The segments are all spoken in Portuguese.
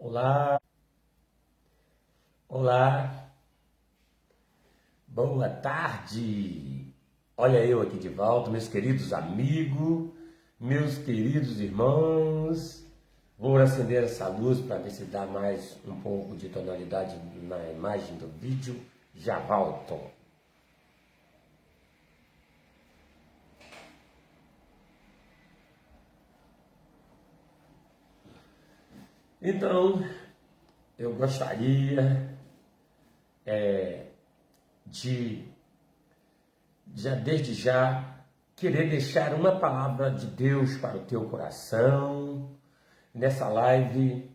Olá, olá, boa tarde. Olha eu aqui de volta, meus queridos amigos, meus queridos irmãos. Vou acender essa luz para ver se dá mais um pouco de tonalidade na imagem do vídeo. Já volto. Então, eu gostaria de, desde já, querer deixar uma palavra de Deus para o teu coração. Nessa live,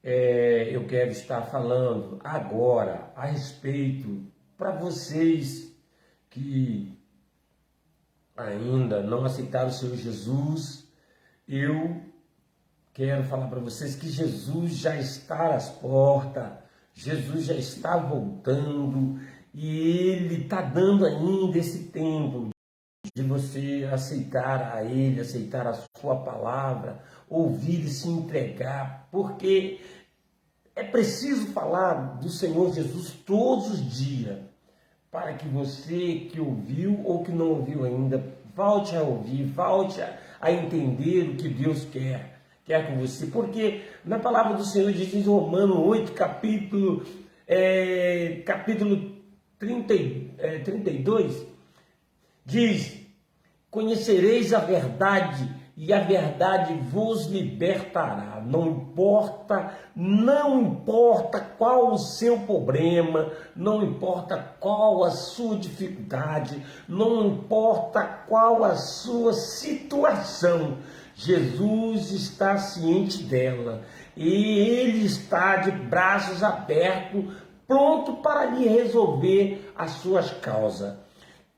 eu quero estar falando agora a respeito para vocês que ainda não aceitaram o Senhor Jesus. Eu quero falar para vocês que Jesus já está às portas, Jesus já está voltando e Ele está dando ainda esse tempo de você aceitar a Ele, aceitar a sua palavra, ouvir e se entregar, porque é preciso falar do Senhor Jesus todos os dias, para que você que ouviu ou que não ouviu ainda, volte a ouvir, volte a entender o que Deus quer com você, porque na palavra do Senhor diz em Romanos 8, capítulo 32, diz: conhecereis a verdade e a verdade vos libertará. Não importa qual o seu problema, não importa qual a sua dificuldade, não importa qual a sua situação, Jesus está ciente dela e Ele está de braços abertos, pronto para lhe resolver as suas causas.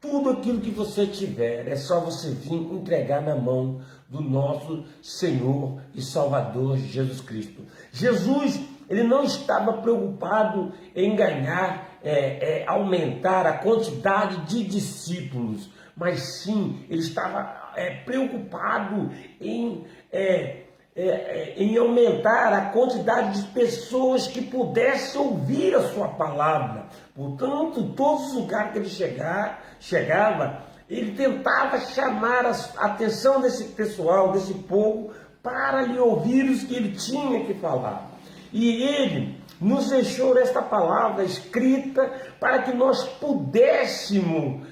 Tudo aquilo que você tiver, é só você vir entregar na mão do nosso Senhor e Salvador Jesus Cristo. Jesus, ele não estava preocupado em aumentar a quantidade de discípulos, mas sim, ele estava preocupado em aumentar a quantidade de pessoas que pudessem ouvir a sua palavra. Portanto, todos os lugares que ele chegava, ele tentava chamar a atenção desse pessoal, desse povo, para lhe ouvir os que ele tinha que falar. E ele nos deixou esta palavra escrita para que nós pudéssemos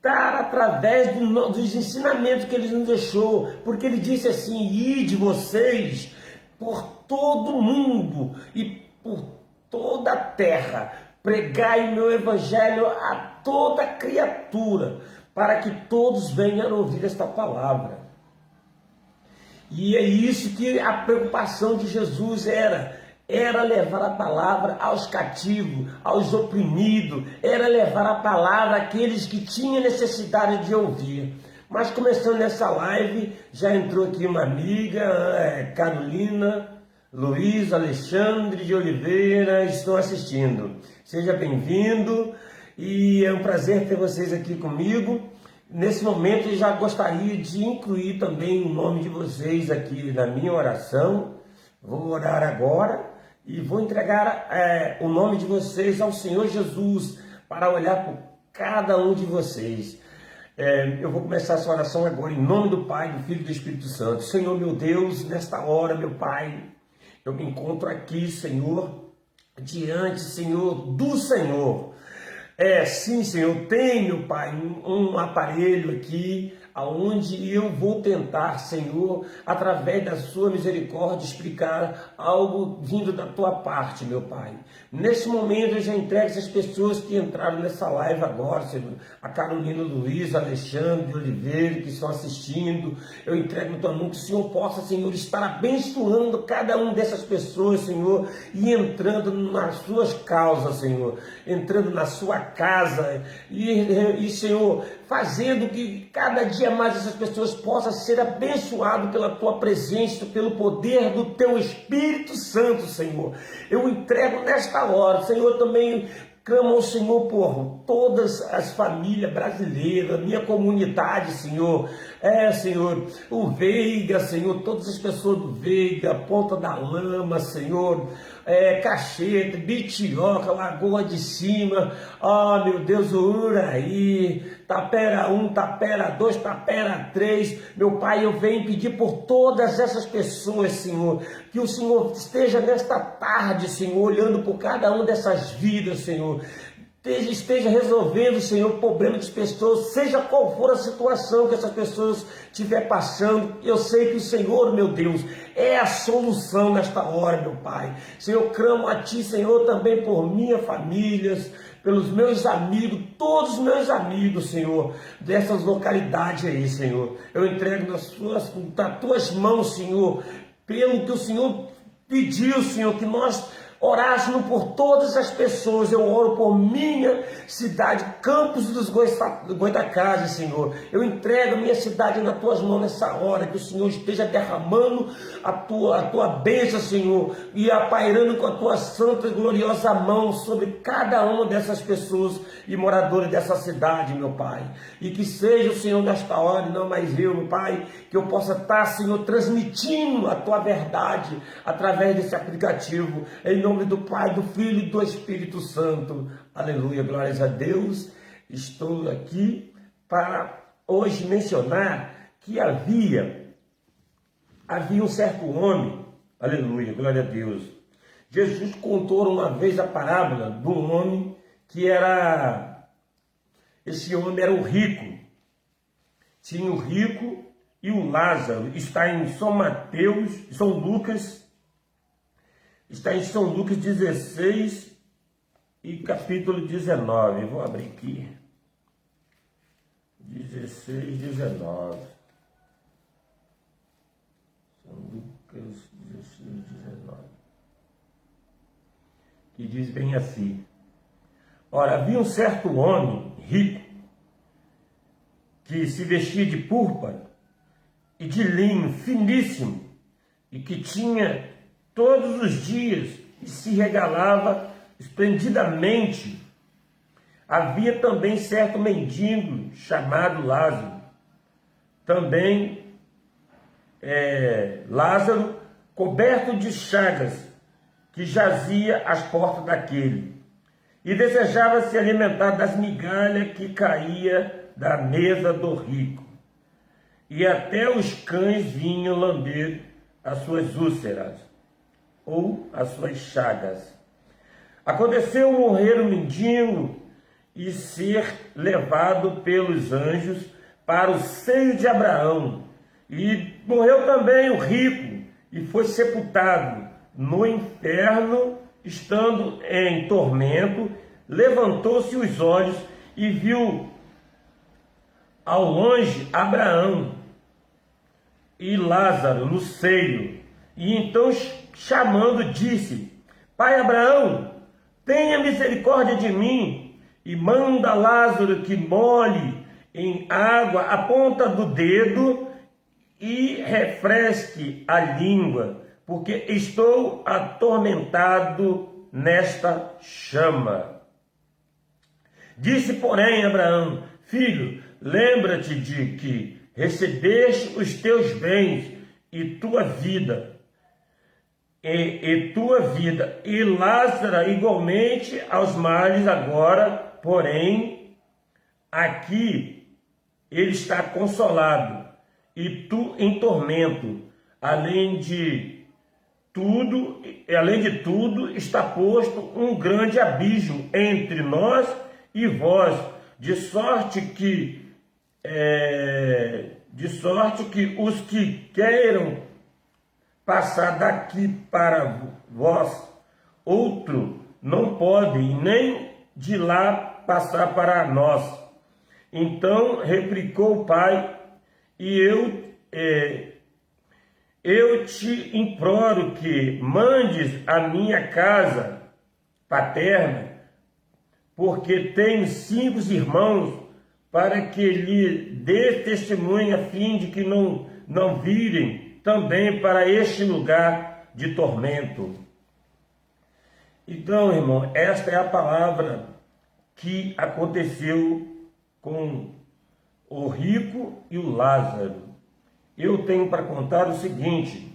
dar através dos ensinamentos que ele nos deixou, porque ele disse assim: ide vocês por todo mundo e por toda a terra, pregai meu evangelho a toda criatura, para que todos venham a ouvir esta palavra. E é isso que a preocupação de Jesus era levar a palavra aos cativos, aos oprimidos, era levar a palavra àqueles que tinham necessidade de ouvir. Mas começando nessa live, já entrou aqui uma amiga, Carolina, Luiz, Alexandre de Oliveira, estão assistindo. Seja bem-vindo e é um prazer ter vocês aqui comigo. Nesse momento eu já gostaria de incluir também o nome de vocês aqui na minha oração. Vou orar agora e vou entregar o nome de vocês ao Senhor Jesus para olhar por cada um de vocês. Eu vou começar essa oração agora em nome do Pai, do Filho e do Espírito Santo. Senhor meu Deus, nesta hora, meu Pai, eu me encontro aqui, Senhor, diante, Senhor, do Senhor. Sim, Senhor, tenho, Pai, um aparelho aqui, aonde eu vou tentar, Senhor, através da sua misericórdia, explicar algo vindo da tua parte, meu Pai. Nesse momento eu já entrego essas pessoas que entraram nessa live agora, Senhor, a Carolina, Luiz, Alexandre, Oliveira, que estão assistindo, eu entrego no tua mão, que o Senhor possa, Senhor, estar abençoando cada uma dessas pessoas, Senhor, e entrando nas suas causas, Senhor, entrando na sua casa, e Senhor, fazendo que cada dia mais essas pessoas possam ser abençoadas pela tua presença, pelo poder do teu Espírito Santo, Senhor. Eu entrego nesta hora, Senhor, também clamo ao Senhor por todas as famílias brasileiras, minha comunidade, Senhor, Senhor, o Veiga, Senhor, todas as pessoas do Veiga, Ponta da Lama, Senhor, Cacheta, Bitioca, Lagoa de Cima, meu Deus, o Uraí, Tapera 1, Tapera 2, Tapera 3, meu Pai, eu venho pedir por todas essas pessoas, Senhor, que o Senhor esteja nesta tarde, Senhor, olhando por cada uma dessas vidas, Senhor, esteja resolvendo, Senhor, o problema das pessoas, seja qual for a situação que essas pessoas estiver passando. Eu sei que o Senhor, meu Deus, é a solução nesta hora, meu Pai. Senhor, eu clamo a Ti, Senhor, também por minha família, pelos meus amigos, todos os meus amigos, Senhor, dessas localidades aí, Senhor. Eu entrego nas Tuas mãos, Senhor, pelo que o Senhor pediu, Senhor, que nós orássemos por todas as pessoas. Eu oro por minha cidade, Campos dos Goitacazes, Senhor. Eu entrego a minha cidade nas Tuas mãos nessa hora, que o Senhor esteja derramando a tua bênção, Senhor, e apairando com a Tua santa e gloriosa mão sobre cada uma dessas pessoas e moradores dessa cidade, meu Pai. E que seja o Senhor nesta hora, e não mais eu, meu Pai, que eu possa estar, Senhor, transmitindo a Tua verdade através desse aplicativo, em nome do Pai, do Filho e do Espírito Santo. Aleluia, glórias a Deus. Estou aqui para hoje mencionar que havia um certo homem, aleluia, glória a Deus. Jesus contou uma vez a parábola de um homem esse homem era o rico. Tinha o rico e o Lázaro. Está em São Lucas, está em São Lucas 16 e capítulo 19. Vou abrir aqui. 16, 19. São Lucas 16, 19. Que diz bem assim: ora, havia um certo homem rico que se vestia de púrpura e de linho finíssimo e que tinha todos os dias e se regalava esplendidamente. Havia também certo mendigo chamado Lázaro, também Lázaro, coberto de chagas, que jazia às portas daquele, e desejava se alimentar das migalhas que caía da mesa do rico, e até os cães vinham lamber as suas úlceras, ou as suas chagas. Aconteceu morrer o mendigo e ser levado pelos anjos para o seio de Abraão. E morreu também o rico e foi sepultado no inferno, estando em tormento. Levantou-se os olhos e viu ao longe Abraão e Lázaro no seio. E então, chamando, disse: Pai Abraão, tenha misericórdia de mim e manda Lázaro que molhe em água a ponta do dedo e refresque a língua, porque estou atormentado nesta chama. Disse, porém, Abraão: Filho, lembra-te de que recebeste os teus bens e tua vida, e Lázaro igualmente aos males agora, porém, aqui ele está consolado, e tu em tormento. Além de tudo, está posto um grande abismo entre nós e vós, de sorte que os que queiram passar daqui para vós, outro não pode, nem de lá passar para nós. Então replicou o pai: e eu te imploro que mandes a minha casa paterna, porque tenho 5 irmãos, para que lhe dê testemunho, a fim de que não virem também para este lugar de tormento. Então, irmão, esta é a palavra que aconteceu com o rico e o Lázaro. Eu tenho para contar o seguinte,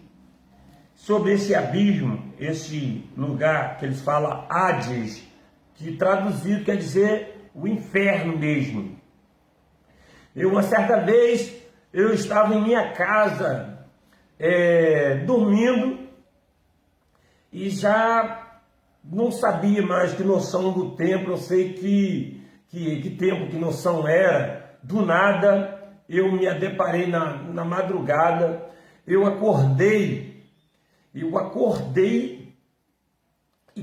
sobre esse abismo, esse lugar que eles falam Hades, que traduzido quer dizer o inferno mesmo. Uma certa vez, eu estava em minha casa, dormindo, e já não sabia mais que noção do tempo. Eu sei que tempo, que noção era. Do nada, eu me deparei na madrugada, eu acordei, e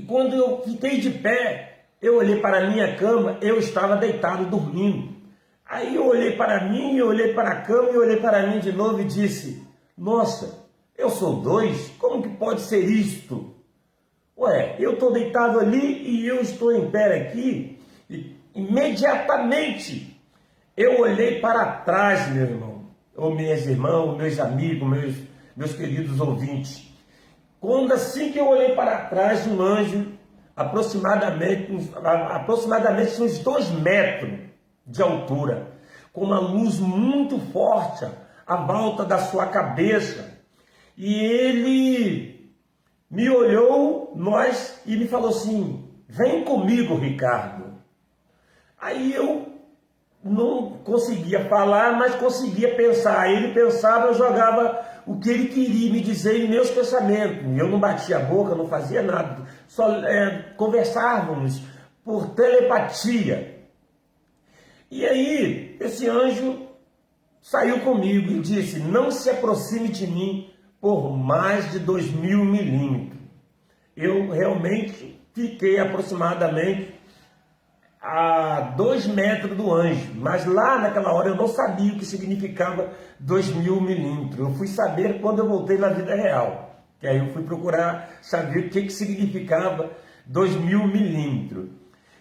quando eu fiquei de pé, eu olhei para a minha cama, eu estava deitado, dormindo. Aí eu olhei para mim, eu olhei para a cama, e olhei para mim de novo e disse, nossa, eu sou dois? Como que pode ser isto? Ué, eu estou deitado ali e eu estou em pé aqui, e imediatamente eu olhei para trás, meu irmão, ou minhas irmãs, meus amigos, meus queridos ouvintes. Quando assim que eu olhei para trás, um anjo, aproximadamente uns 2 metros de altura, com uma luz muito forte à volta da sua cabeça, e ele me olhou, e me falou assim, vem comigo, Ricardo. Aí eu não conseguia falar, mas conseguia pensar. Ele pensava, eu jogava o que ele queria me dizer em meus pensamentos. Eu não batia a boca, não fazia nada, só conversávamos por telepatia. E aí, esse anjo saiu comigo e disse, não se aproxime de mim por mais de 2.000 milímetros. Eu realmente fiquei aproximadamente a 2 metros do anjo, mas lá naquela hora eu não sabia o que significava 2.000 milímetros. Eu fui saber quando eu voltei na vida real, que aí eu fui procurar saber o que significava 2.000 milímetros.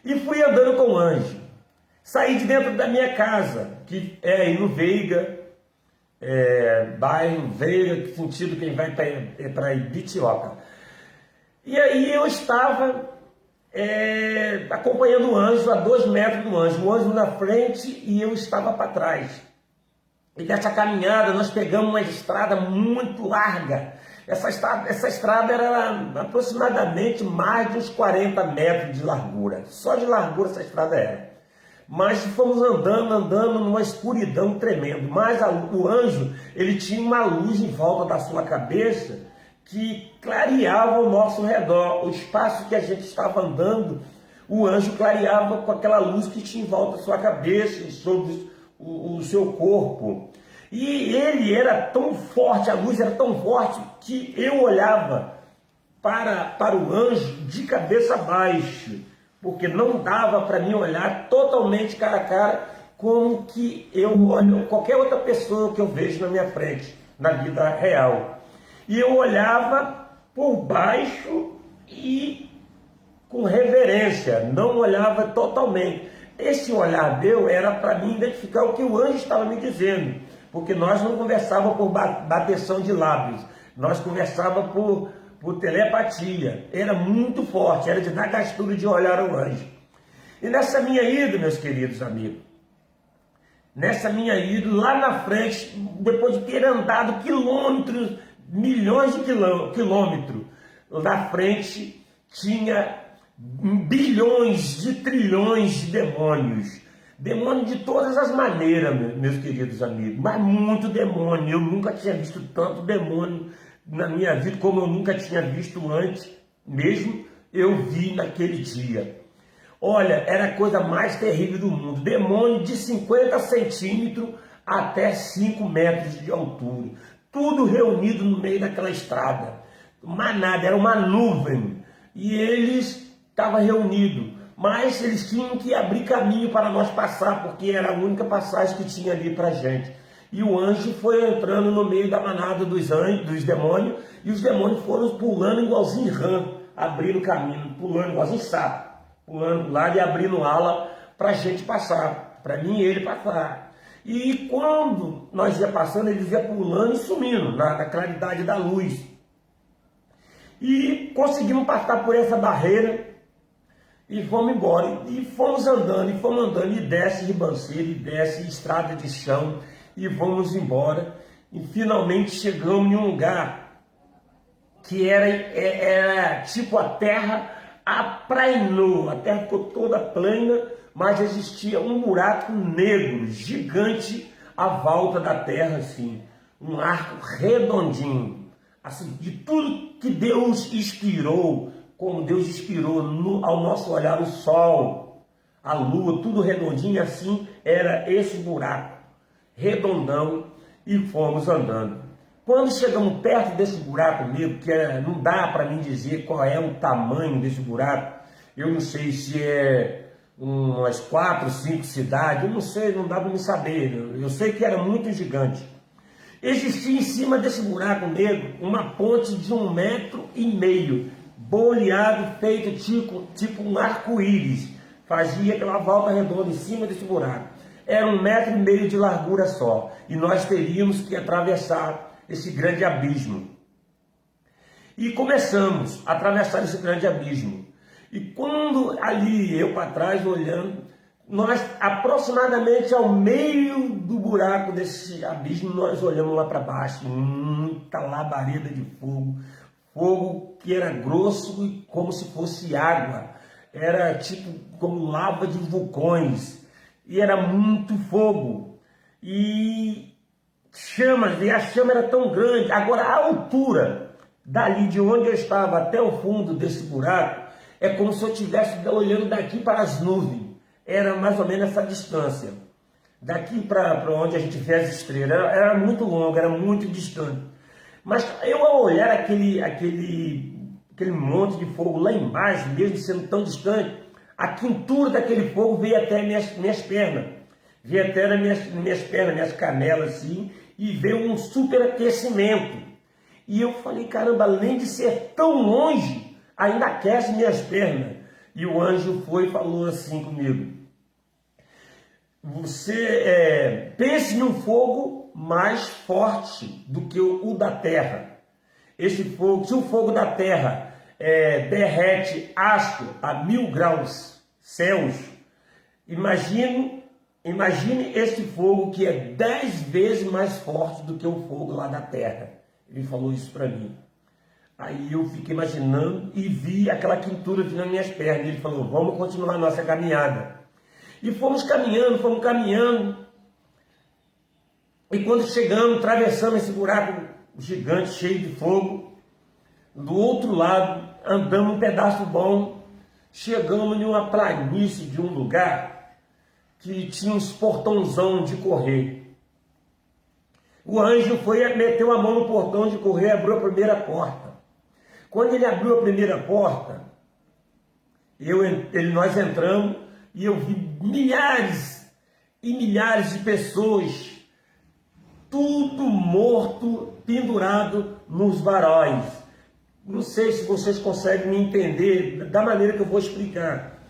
E fui andando com o anjo. Saí de dentro da minha casa, que é aí no Veiga, bairro Veiga, que sentido quem vai para Ibitioca. E aí eu estava acompanhando o anjo a 2 metros do anjo, o anjo na frente e eu estava para trás. E nessa caminhada nós pegamos uma estrada muito larga. Essa estrada era aproximadamente mais de uns 40 metros de largura. Só de largura essa estrada era. Mas fomos andando numa escuridão tremenda. Mas o anjo, ele tinha uma luz em volta da sua cabeça que clareava o nosso redor. O espaço que a gente estava andando, o anjo clareava com aquela luz que tinha em volta da sua cabeça e sobre o seu corpo. E ele era tão forte, a luz era tão forte, que eu olhava para o anjo de cabeça baixa, porque não dava para mim olhar totalmente cara a cara como que eu olho qualquer outra pessoa que eu vejo na minha frente, na vida real. E eu olhava por baixo e com reverência, não olhava totalmente. Esse olhar meu era para mim identificar o que o anjo estava me dizendo, porque nós não conversávamos por bateção de lábios, nós conversávamos por telepatia. Era muito forte, era de dar gastura de olhar ao anjo. E nessa minha ida, meus queridos amigos, lá na frente, depois de ter andado quilômetros, milhões de quilômetros, na frente tinha bilhões de trilhões de demônios. Demônio de todas as maneiras, meus queridos amigos, mas muito demônio. Eu nunca tinha visto tanto demônio na minha vida como eu nunca tinha visto antes, mesmo eu vi naquele dia. Olha, era a coisa mais terrível do mundo. Demônio de 50 centímetros até 5 metros de altura. Tudo reunido no meio daquela estrada. Mas nada, era uma nuvem. E eles estavam reunidos. Mas eles tinham que abrir caminho para nós passar, porque era a única passagem que tinha ali para a gente. E o anjo foi entrando no meio da manada dos demônios, e os demônios foram pulando igualzinho rã, abrindo caminho, pulando igualzinho sapo, pulando do lado e abrindo ala para a gente passar, para mim e ele passar. E quando nós ia passando, eles iam pulando e sumindo na claridade da luz. E conseguimos passar por essa barreira. E fomos embora, e fomos andando, e desce ribanceira, e desce estrada de chão, e fomos embora, e finalmente chegamos em um lugar que era tipo a terra aprainou, a terra ficou toda plana, mas existia um buraco negro, gigante, à volta da terra, assim, um arco redondinho, assim, de tudo que Deus inspirou, como Deus inspirou ao nosso olhar o sol, a lua, tudo redondinho assim, era esse buraco, redondão, e fomos andando. Quando chegamos perto desse buraco negro, que não dá para mim dizer qual é o tamanho desse buraco, eu não sei se é umas 4, 5 cidades, eu não sei, não dá para me saber, eu sei que era muito gigante. Existia em cima desse buraco negro uma ponte de 1,5 m, boleado, feito tipo um arco-íris, fazia aquela volta redonda em cima desse buraco. Era 1,5 m de largura só, e nós teríamos que atravessar esse grande abismo. E começamos a atravessar esse grande abismo. E quando ali, eu para trás olhando, nós aproximadamente ao meio do buraco desse abismo, nós olhamos lá para baixo, muita labareda de fogo, fogo que era grosso e como se fosse água, era tipo como lava de vulcões, e era muito fogo, e chamas, e a chama era tão grande. Agora a altura dali de onde eu estava até o fundo desse buraco é como se eu estivesse olhando daqui para as nuvens. Era mais ou menos essa distância. Daqui para onde a gente vê as estrelas, era muito longa, era muito distante. Mas eu, ao olhar aquele monte de fogo lá embaixo, mesmo sendo tão distante, a quintura daquele fogo veio até minhas pernas. Veio até nas minhas pernas, minhas canelas, assim, e veio um superaquecimento. E eu falei, caramba, além de ser tão longe, ainda aquece minhas pernas. E o anjo foi e falou assim comigo: você pense num fogo mais forte do que o da terra. Esse fogo, se o fogo da terra derrete ácido a 1000 graus Celsius, imagine esse fogo que é 10 vezes mais forte do que o fogo lá da terra. Ele falou isso para mim. Aí eu fiquei imaginando e vi aquela quintura nas minhas pernas. Ele falou, vamos continuar a nossa caminhada. E fomos caminhando. E quando chegamos, atravessamos esse buraco gigante, cheio de fogo, do outro lado, andamos um pedaço bom, chegamos em uma planície de um lugar que tinha uns portãozão de correr. O anjo meteu a mão no portão de correr e abriu a primeira porta. Quando ele abriu a primeira porta, nós entramos e eu vi milhares e milhares de pessoas, tudo morto, pendurado nos varóis. Não sei se vocês conseguem me entender da maneira que eu vou explicar.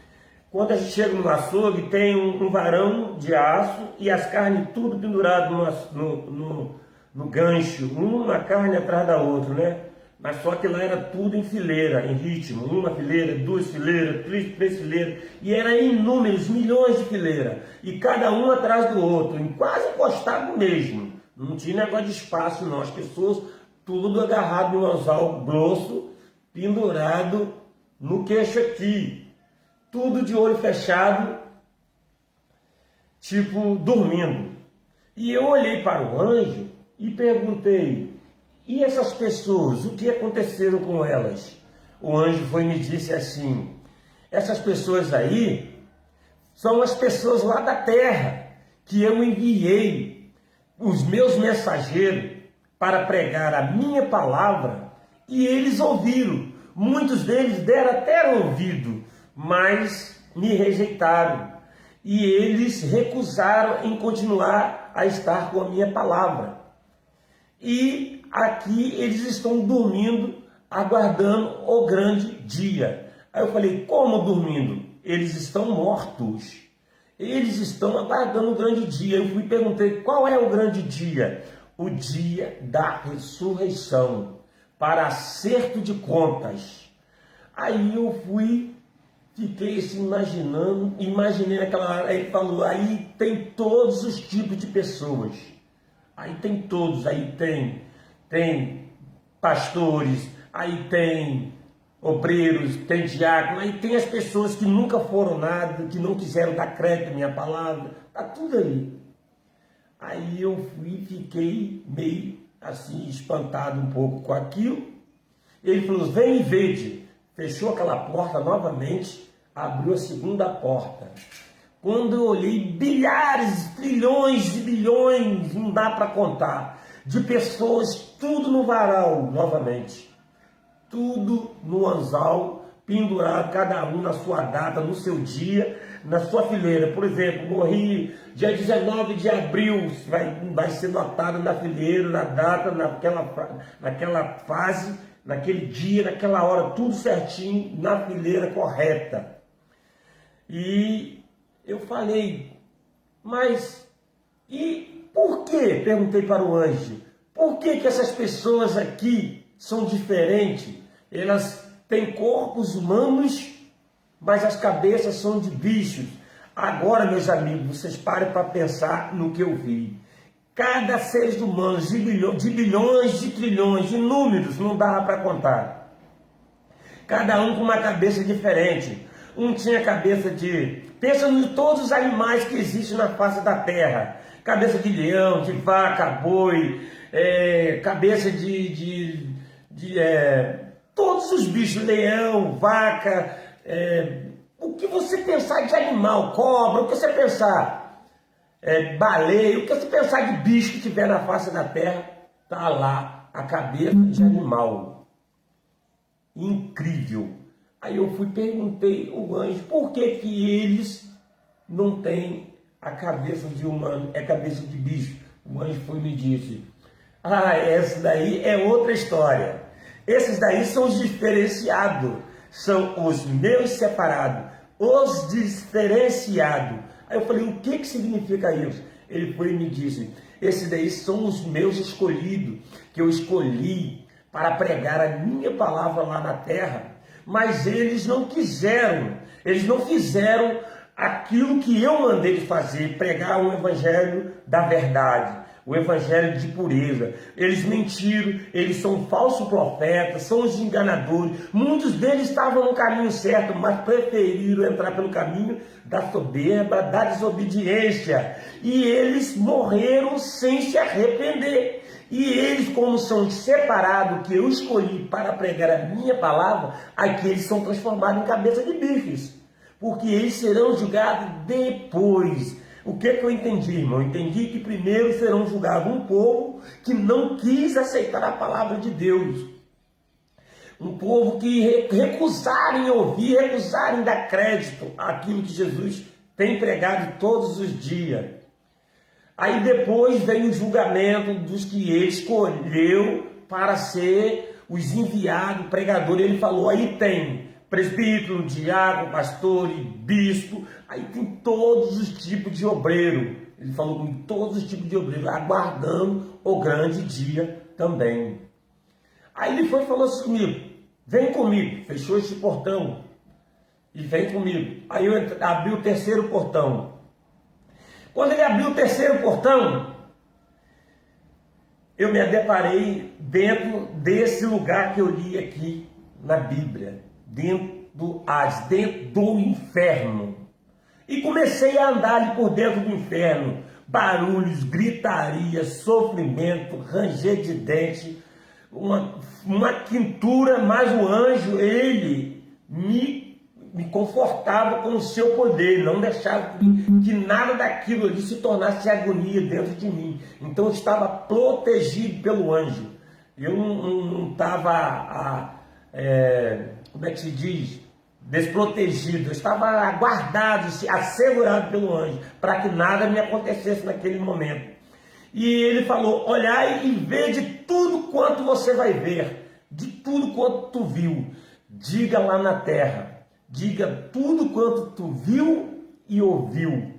Quando a gente chega no açougue, tem um varão de aço e as carnes tudo pendurado no gancho, uma carne atrás da outra, né? Mas só que lá era tudo em fileira, em ritmo, uma fileira, duas fileiras, três fileiras, e eram inúmeros, milhões de fileiras, e cada um atrás do outro, quase encostado mesmo. Não tinha negócio de espaço não, as pessoas tudo agarrado no anzol grosso, pendurado no queixo aqui, tudo de olho fechado, tipo dormindo. E eu olhei para o anjo e perguntei, e essas pessoas, o que aconteceram com elas? O anjo foi e me disse assim, essas pessoas aí são as pessoas lá da terra, que eu enviei os meus mensageiros para pregar a minha palavra, e eles ouviram. Muitos deles deram até ouvido, mas me rejeitaram. E eles recusaram em continuar a estar com a minha palavra. E aqui eles estão dormindo, aguardando o grande dia. Aí eu falei, como dormindo? Eles estão mortos. Eles estão aguardando o grande dia. Eu fui e perguntei, qual é o grande dia? O dia da ressurreição, para acerto de contas. Aí eu fiquei assim imaginando, imaginei naquela hora, aí ele falou, aí tem todos os tipos de pessoas. Aí tem todos, aí tem pastores, aí tem obreiros, tem diáconos, aí tem as pessoas que nunca foram nada, que não quiseram dar crédito à minha palavra, tá tudo ali. Aí eu fui e fiquei meio assim, espantado um pouco com aquilo. Ele falou, vem e vede. Fechou aquela porta novamente, abriu a segunda porta. Quando eu olhei, bilhares, trilhões e bilhões, não dá para contar, de pessoas, tudo no varal, novamente. Tudo no anzal, pendurado, cada um na sua data, no seu dia, na sua fileira. Por exemplo, morri dia 19 de abril, vai ser notado na fileira, na data, naquela fase, naquele dia, naquela hora, tudo certinho, na fileira correta. E eu falei, mas e por quê? Perguntei para o anjo, por que essas pessoas aqui são diferentes? Elas têm corpos humanos, mas as cabeças são de bichos. Agora, meus amigos, vocês parem para pensar no que eu vi. Cada ser humano, de bilhões, de trilhões, de números, não dava para contar. Cada um com uma cabeça diferente. Um tinha cabeça de... Pensa em todos os animais que existem na face da terra. Cabeça de leão, de vaca, boi, cabeça todos os bichos, leão, vaca, o que você pensar de animal, cobra, o que você pensar, baleia, o que você pensar de bicho que tiver na face da terra, tá lá a cabeça de animal. Incrível. Aí eu perguntei ao anjo, por que eles não têm a cabeça de humano, é cabeça de bicho? O anjo foi e me disse, essa daí é outra história. Esses daí são os diferenciados, são os meus separados, os diferenciados. Aí eu falei, o que significa isso? Ele foi e me disse, esses daí são os meus escolhidos, que eu escolhi para pregar a minha palavra lá na terra, mas eles não quiseram, eles não fizeram aquilo que eu mandei de fazer, pregar o evangelho da verdade, o evangelho de pureza. Eles mentiram, eles são falsos profetas, são os enganadores. Muitos deles estavam no caminho certo, mas preferiram entrar pelo caminho da soberba, da desobediência. E eles morreram sem se arrepender. E eles, como são separados, que eu escolhi para pregar a minha palavra, aqui eles são transformados em cabeça de bichos. Porque eles serão julgados depois. O que eu entendi, irmão? Eu entendi que primeiro serão julgados um povo que não quis aceitar a palavra de Deus. Um povo que recusarem ouvir, recusarem dar crédito àquilo que Jesus tem pregado todos os dias. Aí depois vem o julgamento dos que ele escolheu para ser os enviados, pregadores. Ele falou, aí tem presbítero, diácono, pastor e bispo, aí tem todos os tipos de obreiro. Ele falou com todos os tipos de obreiro, aguardando o grande dia também. Aí ele foi e falou assim comigo, vem comigo, fechou esse portão e vem comigo. Aí eu abri o terceiro portão. Quando ele abriu o terceiro portão, eu me deparei dentro desse lugar que eu li aqui na Bíblia, dentro do inferno. E comecei a andar ali por dentro do inferno, barulhos, gritaria, sofrimento, ranger de dente, uma quintura, mas o anjo, ele me confortava com o seu poder, não deixava que nada daquilo ali se tornasse agonia dentro de mim. Então eu estava protegido pelo anjo. Eu não estava, como é que se diz? Desprotegido. Eu estava guardado, assegurado pelo anjo, para que nada me acontecesse naquele momento. E ele falou, olhai e vê de tudo quanto você vai ver, de tudo quanto tu viu, diga lá na terra. Diga tudo quanto tu viu e ouviu.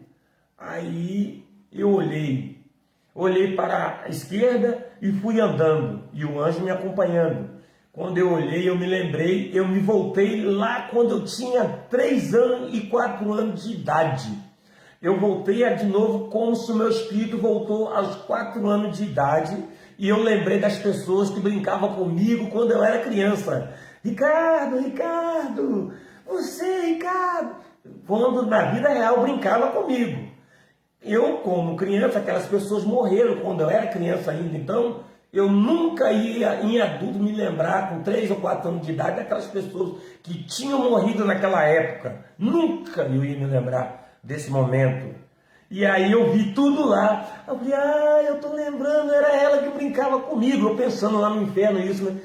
Aí eu olhei para a esquerda e fui andando, e o anjo me acompanhando. Quando eu olhei, eu me lembrei, eu me voltei lá quando eu tinha 3 anos e 4 anos de idade. Eu voltei de novo como se o meu espírito voltou aos 4 anos de idade e eu lembrei das pessoas que brincavam comigo quando eu era criança. Ricardo, Ricardo, você, Ricardo. Quando na vida real brincava comigo. Eu, como criança, aquelas pessoas morreram quando eu era criança ainda, então eu nunca ia, em adulto, me lembrar, com 3 ou 4 anos de idade, daquelas pessoas que tinham morrido naquela época. Nunca eu ia me lembrar desse momento. E aí eu vi tudo lá. Eu falei, eu tô lembrando, era ela que brincava comigo. Eu pensando lá no inferno isso, né?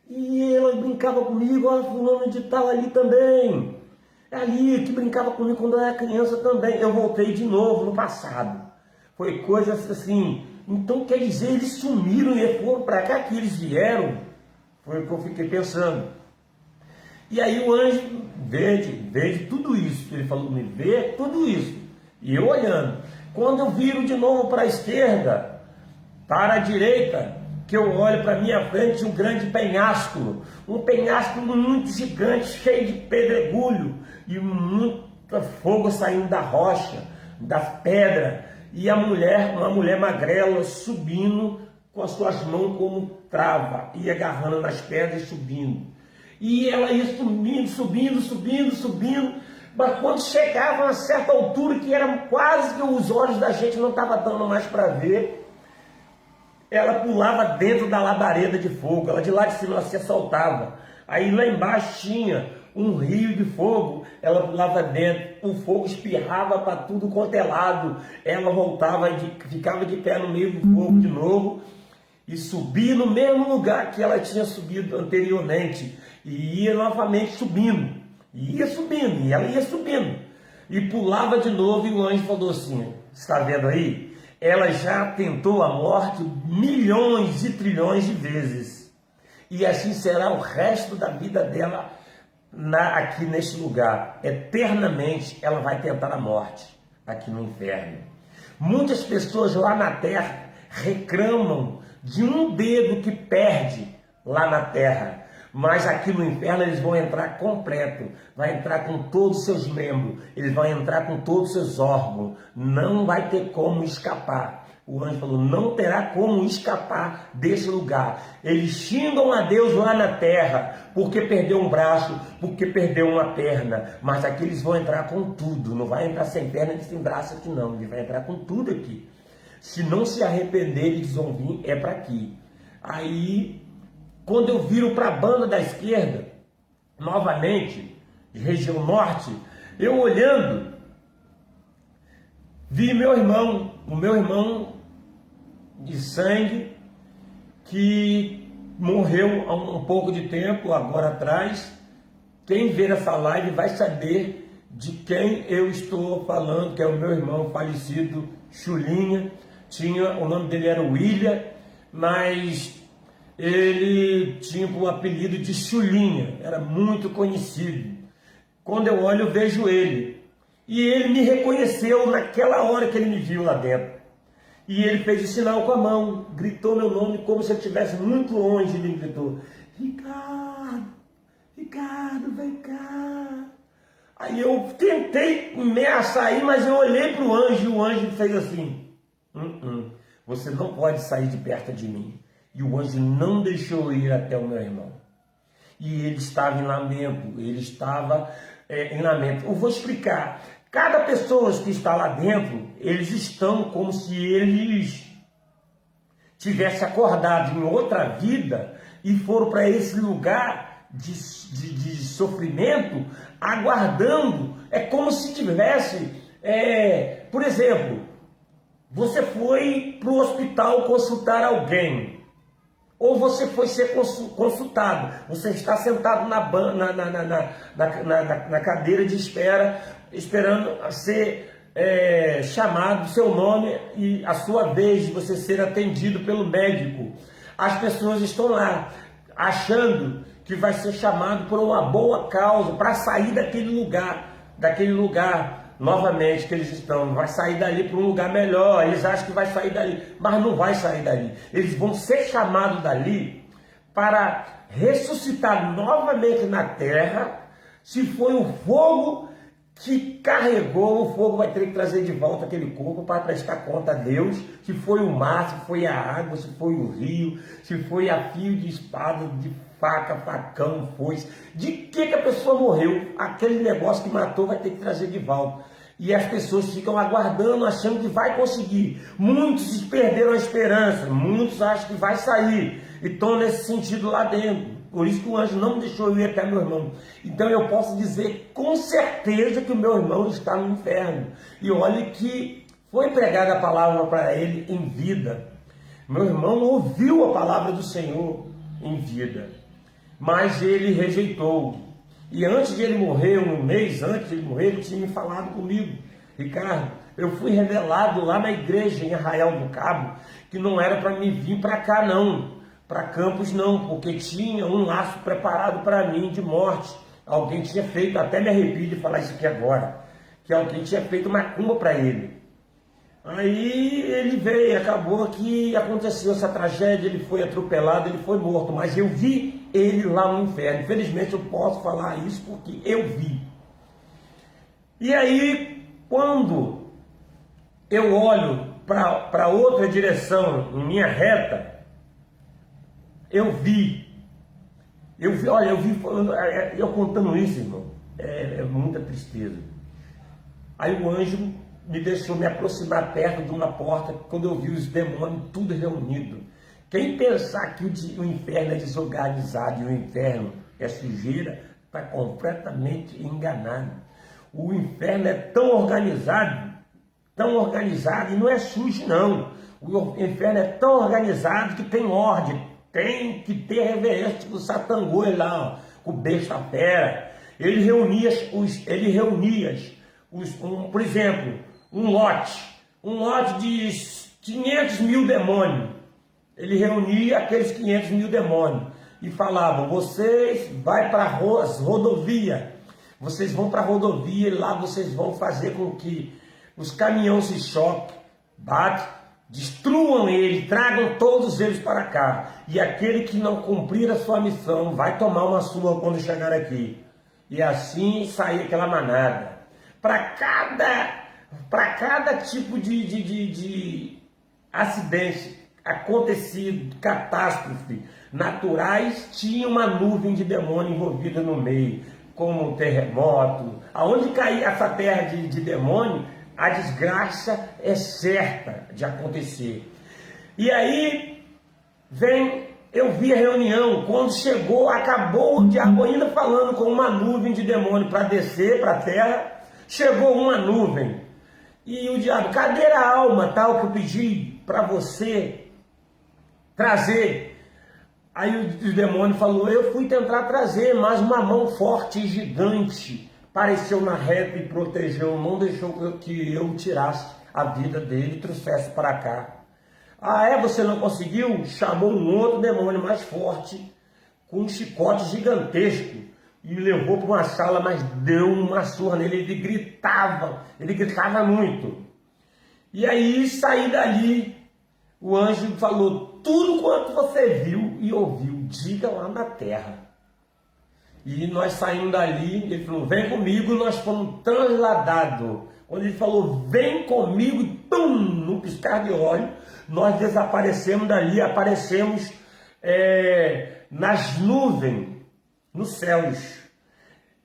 E ela brincava comigo, fulano de tal ali também. Ali, que brincava comigo quando eu era criança também. Eu voltei de novo no passado. Foi coisa assim. Então quer dizer, eles sumiram e foram para cá que eles vieram. Foi o que eu fiquei pensando. E aí o anjo vê tudo isso. Ele falou, me vê tudo isso. E eu olhando. Quando eu viro de novo para a esquerda, para a direita, que eu olho para minha frente, um grande penhasco. Um penhasco muito gigante, cheio de pedregulho. E muito fogo saindo da rocha, da pedra. E a mulher, uma mulher magrela, subindo com as suas mãos como trava, ia agarrando nas pedras e subindo. E ela ia subindo, mas quando chegava a uma certa altura, que era quase que os olhos da gente não estavam dando mais para ver, ela pulava dentro da labareda de fogo, ela de lá de cima ela se soltava. Aí lá embaixo tinha um rio de fogo, ela pulava dentro, o fogo espirrava para tudo quanto é lado, ela voltava, ficava de pé no meio do fogo de novo, e subia no mesmo lugar que ela tinha subido anteriormente, e ia novamente subindo, e ela ia subindo, e pulava de novo, e o anjo falou assim, está vendo aí? Ela já tentou a morte milhões e trilhões de vezes, e assim será o resto da vida dela aqui neste lugar. Eternamente ela vai tentar a morte aqui no inferno. Muitas pessoas lá na terra reclamam de um dedo que perde lá na terra, mas aqui no inferno eles vão entrar completo, vai entrar com todos os seus membros, eles vão entrar com todos os seus órgãos, não vai ter como escapar. O anjo falou, não terá como escapar desse lugar. Eles xingam a Deus lá na terra, porque perdeu um braço, porque perdeu uma perna, mas aqui eles vão entrar com tudo, não vai entrar sem perna e sem braço aqui não, ele vai entrar com tudo aqui. Se não se arrepender, eles vão vir, é para aqui. Aí, quando eu viro para a banda da esquerda, novamente, região norte, eu olhando, vi o meu irmão de sangue, que morreu há um pouco de tempo, agora atrás. Quem ver essa live vai saber de quem eu estou falando, que é o meu irmão falecido, Chulinha. O nome dele era William, mas ele tinha o apelido de Chulinha, era muito conhecido. Quando eu olho, eu vejo ele. E ele me reconheceu naquela hora que ele me viu lá dentro. E ele fez o sinal com a mão, gritou meu nome como se eu estivesse muito longe. Ele gritou, Ricardo, Ricardo, vem cá. Aí eu tentei me sair, mas eu olhei para o anjo e o anjo fez assim, você não pode sair de perto de mim. E o anjo não deixou eu ir até o meu irmão. E ele estava em lamento, em lamento. Eu vou explicar. Cada pessoa que está lá dentro, eles estão como se eles tivessem acordado em outra vida e foram para esse lugar de sofrimento, aguardando. É como se tivesse, por exemplo, você foi para o hospital consultar alguém, ou você foi ser consultado, você está sentado na cadeira de espera, esperando ser chamado o seu nome e a sua vez de você ser atendido pelo médico. As pessoas estão lá, achando que vai ser chamado por uma boa causa, para sair daquele lugar novamente que eles estão, vai sair dali para um lugar melhor, eles acham que vai sair dali, mas não vai sair dali, eles vão ser chamados dali para ressuscitar novamente na terra. Se foi o fogo que carregou, o fogo vai ter que trazer de volta aquele corpo para prestar conta a Deus. Se foi o mar, se foi a água, se foi o rio, se foi a fio de espada, de faca, facão, foice. De que a pessoa morreu? Aquele negócio que matou vai ter que trazer de volta. E as pessoas ficam aguardando, achando que vai conseguir. Muitos perderam a esperança, muitos acham que vai sair. E estão nesse sentido lá dentro. Por isso que o anjo não me deixou eu ir até meu irmão. Então eu posso dizer com certeza que o meu irmão está no inferno. E olhe que foi pregada a palavra para ele em vida. Meu irmão ouviu a palavra do Senhor em vida, mas ele rejeitou. E antes de ele morrer, um mês antes de ele morrer, ele tinha me falado comigo: Ricardo, eu fui revelado lá na igreja em Arraial do Cabo que não era para mim vir para cá não. Para Campos não, porque tinha um laço preparado para mim de morte. Alguém tinha feito, até me arrepio de falar isso aqui agora, que alguém tinha feito macumba para ele. Aí ele veio, acabou que aconteceu essa tragédia, ele foi atropelado, ele foi morto, mas eu vi ele lá no inferno. Infelizmente eu posso falar isso porque eu vi. E aí, quando eu olho para outra direção, em minha reta, eu vi, olha, eu contando isso, irmão, é muita tristeza. Aí o anjo me deixou me aproximar perto de uma porta, quando eu vi os demônios tudo reunido. Quem pensar que o inferno é desorganizado e o inferno é sujeira, está completamente enganado. O inferno é tão organizado, e não é sujo não. O inferno é tão organizado que tem ordem. Tem que ter reverência do Satangoi lá, ó, o besta fera. Ele reunia por exemplo, um lote de 500 mil demônios. Ele reunia aqueles 500 mil demônios e falava: vocês vão para as rodovias, vocês vão para a rodovia e lá vocês vão fazer com que os caminhões se choquem, destruam ele, tragam todos eles para cá. E aquele que não cumprir a sua missão vai tomar uma surra quando chegar aqui. E assim sair aquela manada. Para cada tipo de acidente acontecido, catástrofe naturais, tinha uma nuvem de demônio envolvida no meio, como um terremoto. Aonde cair essa terra de demônio, a desgraça é certa de acontecer. E aí eu vi a reunião, quando chegou, acabou o diabo ainda falando com uma nuvem de demônio para descer para a terra. Chegou uma nuvem e o diabo: cadê a alma tal que eu pedi para você trazer? Aí o demônio falou: eu fui tentar trazer, mas uma mão forte e gigante apareceu na reta e protegeu, não deixou que eu tirasse a vida dele e trouxesse para cá. Ah, você não conseguiu? Chamou um outro demônio mais forte, com um chicote gigantesco, e levou para uma sala, mas deu uma surra nele. Ele gritava muito. E aí, saí dali, o anjo falou: tudo quanto você viu e ouviu, diga lá na terra. E nós saímos dali, ele falou: vem comigo, nós fomos transladados. Quando ele falou: vem comigo, e pum, no piscar de olho, nós desaparecemos dali, aparecemos nas nuvens, nos céus.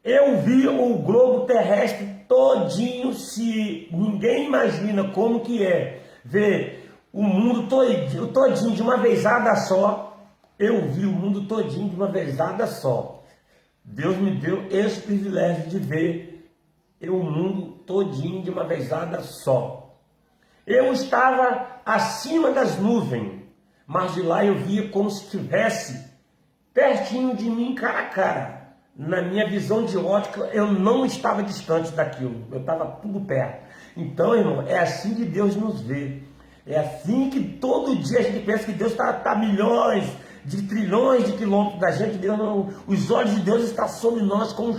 Eu vi o globo terrestre todinho. Se ninguém imagina como que é ver o mundo todinho de uma vezada só, eu vi o mundo todinho de uma vezada só. Deus me deu esse privilégio de ver o mundo todinho de uma vezada só. Eu estava acima das nuvens, mas de lá eu via como se estivesse pertinho de mim, cara a cara. Na minha visão de ótica, eu não estava distante daquilo, eu estava tudo perto. Então, irmão, é assim que Deus nos vê. É assim que todo dia a gente pensa que Deus está milhões, de trilhões de quilômetros da gente. Deus não, os olhos de Deus estão sobre nós com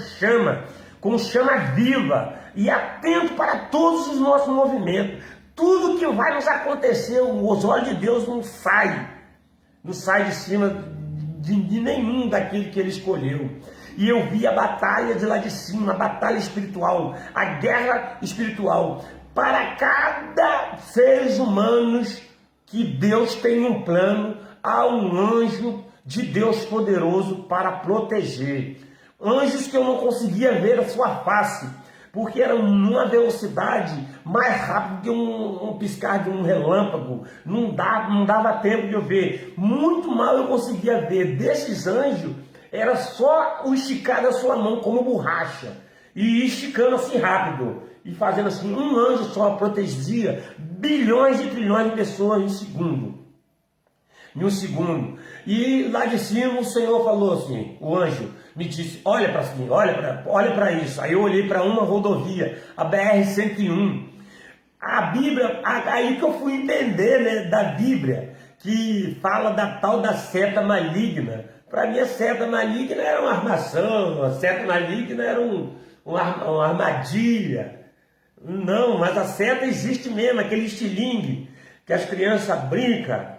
chama viva, e atento para todos os nossos movimentos. Tudo que vai nos acontecer, os olhos de Deus não sai de cima de nenhum daquele que ele escolheu. E eu vi a batalha de lá de cima, a batalha espiritual, a guerra espiritual. Para cada seres humanos que Deus tem um plano, há um anjo de Deus poderoso para proteger. Anjos que eu não conseguia ver a sua face, porque eram numa velocidade mais rápida que um piscar de um relâmpago. Não dava tempo de eu ver. Muito mal eu conseguia ver. Desses anjos, era só o esticar da sua mão como borracha. E esticando assim rápido. E fazendo assim, um anjo só protegia bilhões e trilhões de pessoas em um segundo. E lá de cima o Senhor falou assim, o anjo me disse, olha para cima, olha para isso. Aí eu olhei para uma rodovia, a BR-101. A Bíblia, aí que eu fui entender, né, da Bíblia, que fala da tal da seta maligna. Para mim a seta maligna era uma armação, a seta maligna era uma armadilha. Não, mas a seta existe mesmo, aquele estilingue que as crianças brincam,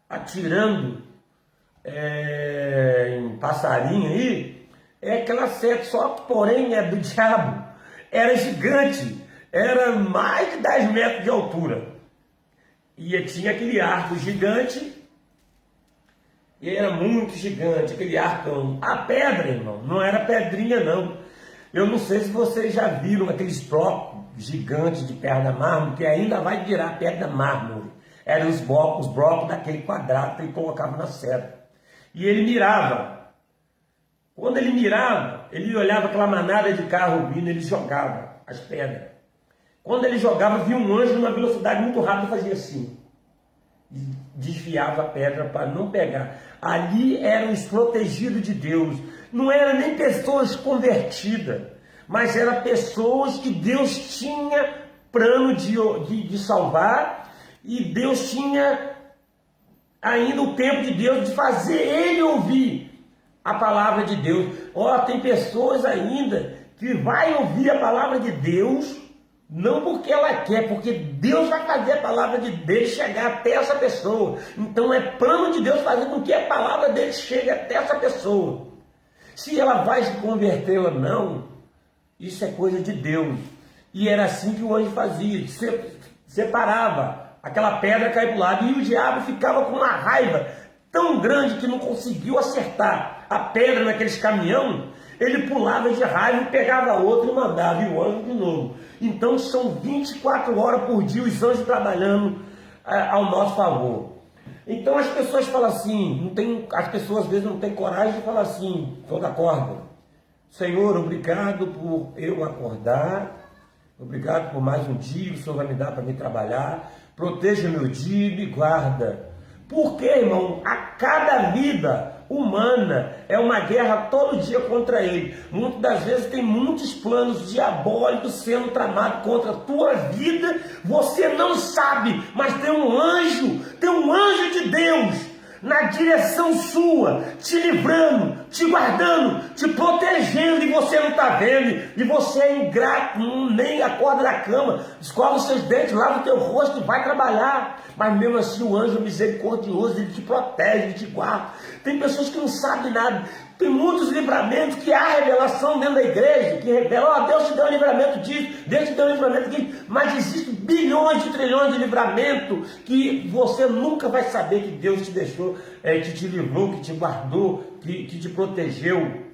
atirando em passarinho aí, é aquela seta, só que porém é do diabo. Era gigante, era mais de 10 metros de altura. E tinha aquele arco gigante, e era muito gigante, aquele arcão. A pedra, irmão, não era pedrinha não. Eu não sei se vocês já viram aqueles blocos gigantes de pedra mármore, que ainda vai virar pedra mármore. Eram os blocos daquele quadrado que ele colocava na seta. E ele mirava. Quando ele mirava, ele olhava aquela manada de carro vindo, ele jogava as pedras. Quando ele jogava, via um anjo numa velocidade muito rápida, fazia assim. Desviava a pedra para não pegar. Ali eram os protegidos de Deus. Não eram nem pessoas convertidas, mas eram pessoas que Deus tinha plano de salvar, e Deus tinha ainda o tempo de Deus de fazer ele ouvir a palavra de Deus. Tem pessoas ainda que vai ouvir a palavra de Deus, não porque ela quer, porque Deus vai fazer a palavra dele chegar até essa pessoa. Então é plano de Deus fazer com que a palavra dele chegue até essa pessoa. Se ela vai se converter ou não, isso é coisa de Deus. E era assim que o anjo fazia, separava aquela pedra, caía para o lado, e o diabo ficava com uma raiva tão grande que não conseguiu acertar a pedra naqueles caminhão. Ele pulava de raiva e pegava outro e mandava, e o anjo de novo. Então são 24 horas por dia os anjos trabalhando ao nosso favor. Então as pessoas falam assim, as pessoas às vezes não têm coragem de falar assim, toda corda: Senhor, obrigado por eu acordar, obrigado por mais um dia, o Senhor vai me dar para me trabalhar, proteja meu dia e me guarda. Porque, irmão, a cada vida humana é uma guerra todo dia contra ele. Muitas das vezes tem muitos planos diabólicos sendo tramados contra a tua vida, você não sabe, mas tem um anjo de Deus na direção sua, te livrando, te guardando, te protegendo, e você não está vendo, e você é ingrato, nem acorda da cama, escova os seus dentes, lava o teu rosto e vai trabalhar. Mas mesmo assim o anjo misericordioso, ele te protege, ele te guarda. Tem pessoas que não sabem nada. Tem muitos livramentos que há revelação dentro da igreja, que revela, Deus te deu um livramento disso, Deus te deu um livramento disso, mas existem bilhões de trilhões de livramento que você nunca vai saber que Deus te deixou, que te livrou, que te guardou, que te protegeu.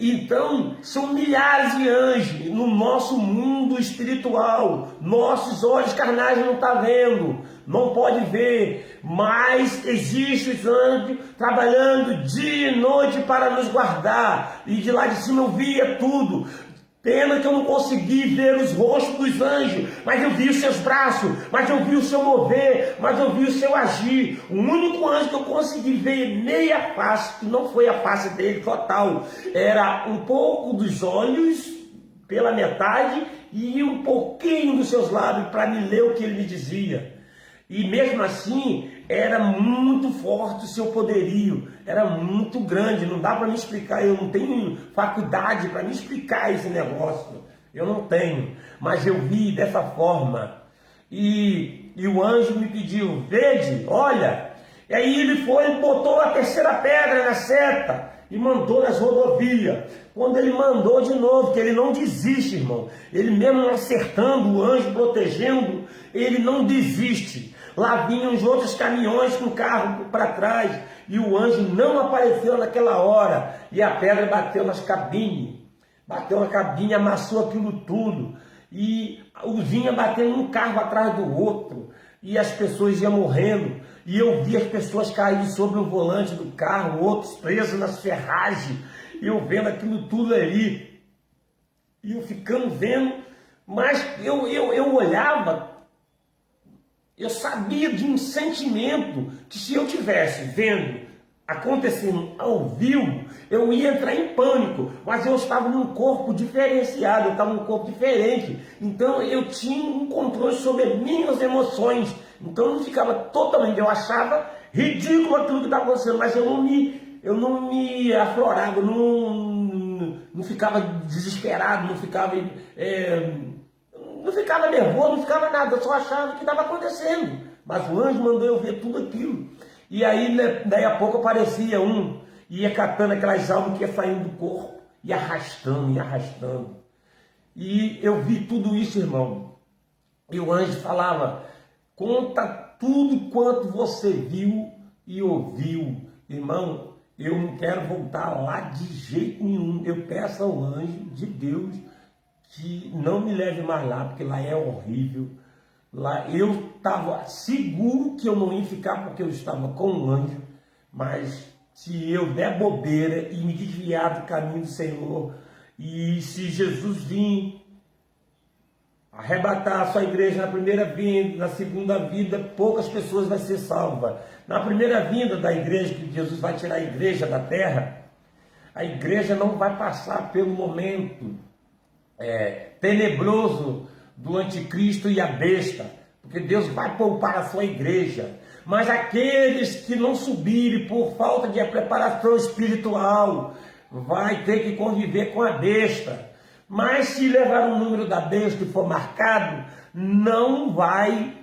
Então, são milhares de anjos no nosso mundo espiritual. Nossos olhos carnais não estão vendo, não pode ver, mas existem os anjos trabalhando dia e noite para nos guardar. E de lá de cima eu via tudo. Pena que eu não consegui ver os rostos dos anjos, mas eu vi os seus braços, mas eu vi o seu mover, mas eu vi o seu agir. O único anjo que eu consegui ver meia face, que não foi a face dele total, era um pouco dos olhos, pela metade, e um pouquinho dos seus lábios, para me ler o que ele me dizia. E mesmo assim, era muito forte o seu poderio, era muito grande, não dá para me explicar, eu não tenho faculdade para me explicar esse negócio, eu não tenho, mas eu vi dessa forma. E o anjo me pediu: vede, olha, E aí ele foi e botou a terceira pedra na seta e mandou nas rodovias. Quando ele mandou de novo, que ele não desiste, irmão. Ele mesmo acertando, o anjo protegendo, ele não desiste. Lá vinham os outros caminhões com o carro para trás e o anjo não apareceu naquela hora. E a pedra bateu nas cabines. Bateu na cabine, amassou aquilo tudo. E vinha batendo um carro atrás do outro. E as pessoas iam morrendo. E eu vi as pessoas caírem sobre o volante do carro, outros presos nas ferragens. E eu vendo aquilo tudo ali. E eu ficando vendo. Mas eu olhava, eu sabia de um sentimento que se eu tivesse vendo acontecendo ao vivo, eu ia entrar em pânico, mas eu estava num corpo diferenciado, eu estava num corpo diferente, então eu tinha um controle sobre as minhas emoções, então eu não ficava totalmente, eu achava ridículo aquilo que estava acontecendo, mas eu não me aflorava, eu não ficava desesperado, não ficava nervoso, não ficava nada, eu só achava que estava acontecendo, mas o anjo mandou eu ver tudo aquilo. E aí, daí a pouco aparecia um, ia catando aquelas almas que ia saindo do corpo, e arrastando, e arrastando. E eu vi tudo isso, irmão. E o anjo falava, conta tudo quanto você viu e ouviu. Irmão, eu não quero voltar lá de jeito nenhum. Eu peço ao anjo de Deus que não me leve mais lá, porque lá é horrível. Lá eu estava seguro que eu não ia ficar porque eu estava com o anjo, mas se eu der bobeira e me desviar do caminho do Senhor, e se Jesus vir arrebatar a sua igreja na primeira vinda, na segunda vinda, poucas pessoas vão ser salvas. Na primeira vinda da igreja, que Jesus vai tirar a igreja da terra, a igreja não vai passar pelo momento tenebroso do anticristo e a besta, porque Deus vai poupar a sua igreja. Mas aqueles que não subirem por falta de preparação espiritual, vai ter que conviver com a besta. Mas se levar o número da besta e for marcado, não vai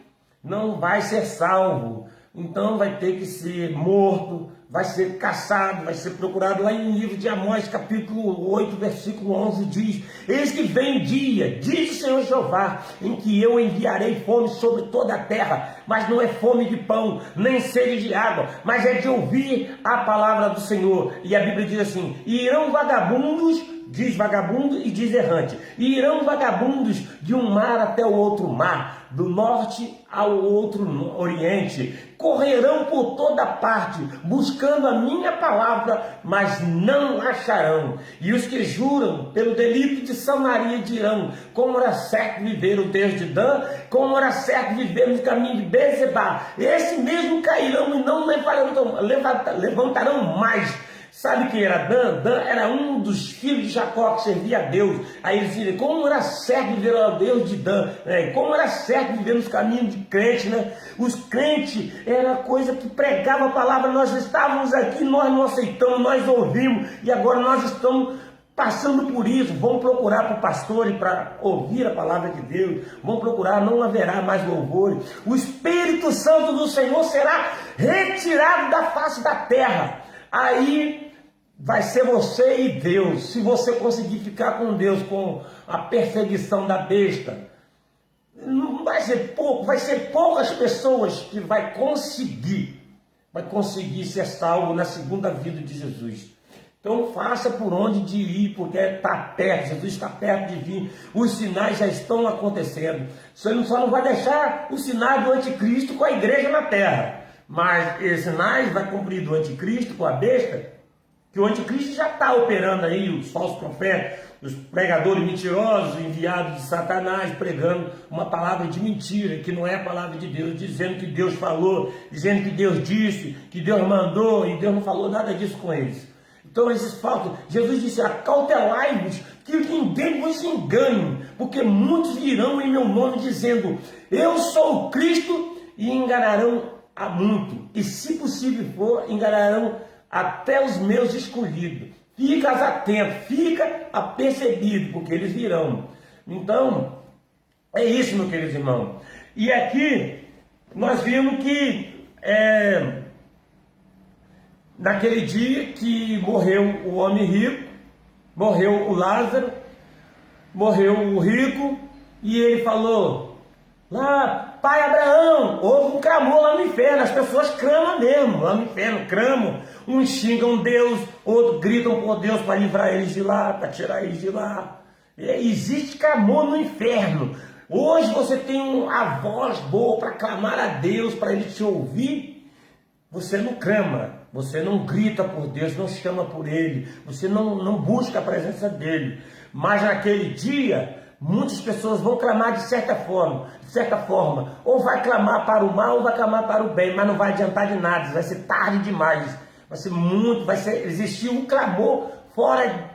ser salvo. Então vai ter que ser morto, vai ser caçado, vai ser procurado. Lá em livro de Amós, capítulo 8, versículo 11, diz: eis que vem dia, diz o Senhor Jeová, em que eu enviarei fome sobre toda a terra, mas não é fome de pão, nem sede de água, mas é de ouvir a palavra do Senhor. E a Bíblia diz assim: e irão vagabundos, diz vagabundo e diz errante, e irão vagabundos de um mar até o outro mar, do norte ao outro oriente, correrão por toda parte, buscando a minha palavra, mas não acharão. E os que juram pelo delito de Samaria dirão: como era certo viver o Deus de Dan, como era certo viver no caminho de Bezebá. Esse mesmo cairão e não levantarão mais. Sabe quem era Dan? Dan era um dos filhos de Jacó que servia a Deus. Aí eles dizem: como era certo viver ao Deus de Dan, como era certo viver nos caminhos de crente, né? Os crentes era a coisa que pregava a palavra. Nós estávamos aqui, nós não aceitamos, nós ouvimos, e agora nós estamos passando por isso. Vão procurar para o pastor para ouvir a palavra de Deus, vão procurar, não haverá mais louvor. O Espírito Santo do Senhor será retirado da face da terra. Aí vai ser você e Deus. Se você conseguir ficar com Deus, com a perseguição da besta, não vai ser pouco, vai ser poucas pessoas que vai conseguir ser salvo na segunda vida de Jesus. Então faça por onde de ir, porque está perto, Jesus está perto de vir, os sinais já estão acontecendo. Você só não vai deixar o sinal do anticristo com a igreja na terra, mas esses sinais vai cumprir do anticristo com a besta, que o anticristo já está operando aí, os falsos profetas, os pregadores mentirosos, enviados de Satanás, pregando uma palavra de mentira, que não é a palavra de Deus, dizendo que Deus falou, dizendo que Deus disse, que Deus mandou, e Deus não falou nada disso com eles. Então esses falsos, Jesus disse: acautelai-vos, que ninguém vos engane, porque muitos virão em meu nome dizendo: eu sou o Cristo, e enganarão a muito, e se possível for, enganarão até os meus escolhidos. Fica atento, fica apercebido, porque eles virão. Então, é isso, meus queridos irmãos. E aqui, nós vimos que naquele dia que morreu o homem rico, morreu o Lázaro, morreu o rico, e ele falou, lá, pai Abraão, houve um clamor lá no inferno, as pessoas clamam mesmo, lá no inferno, clamam, uns xingam Deus, outros gritam por Deus para livrar eles de lá, para tirar eles de lá. Existe clamor no inferno. Hoje você tem a voz boa para clamar a Deus, para Ele te ouvir. Você não clama, você não grita por Deus, não chama por Ele, você não busca a presença dEle. Mas naquele dia, muitas pessoas vão clamar de certa forma. Ou vai clamar para o mal, ou vai clamar para o bem, mas não vai adiantar de nada, vai ser tarde demais. Vai existir um clamor fora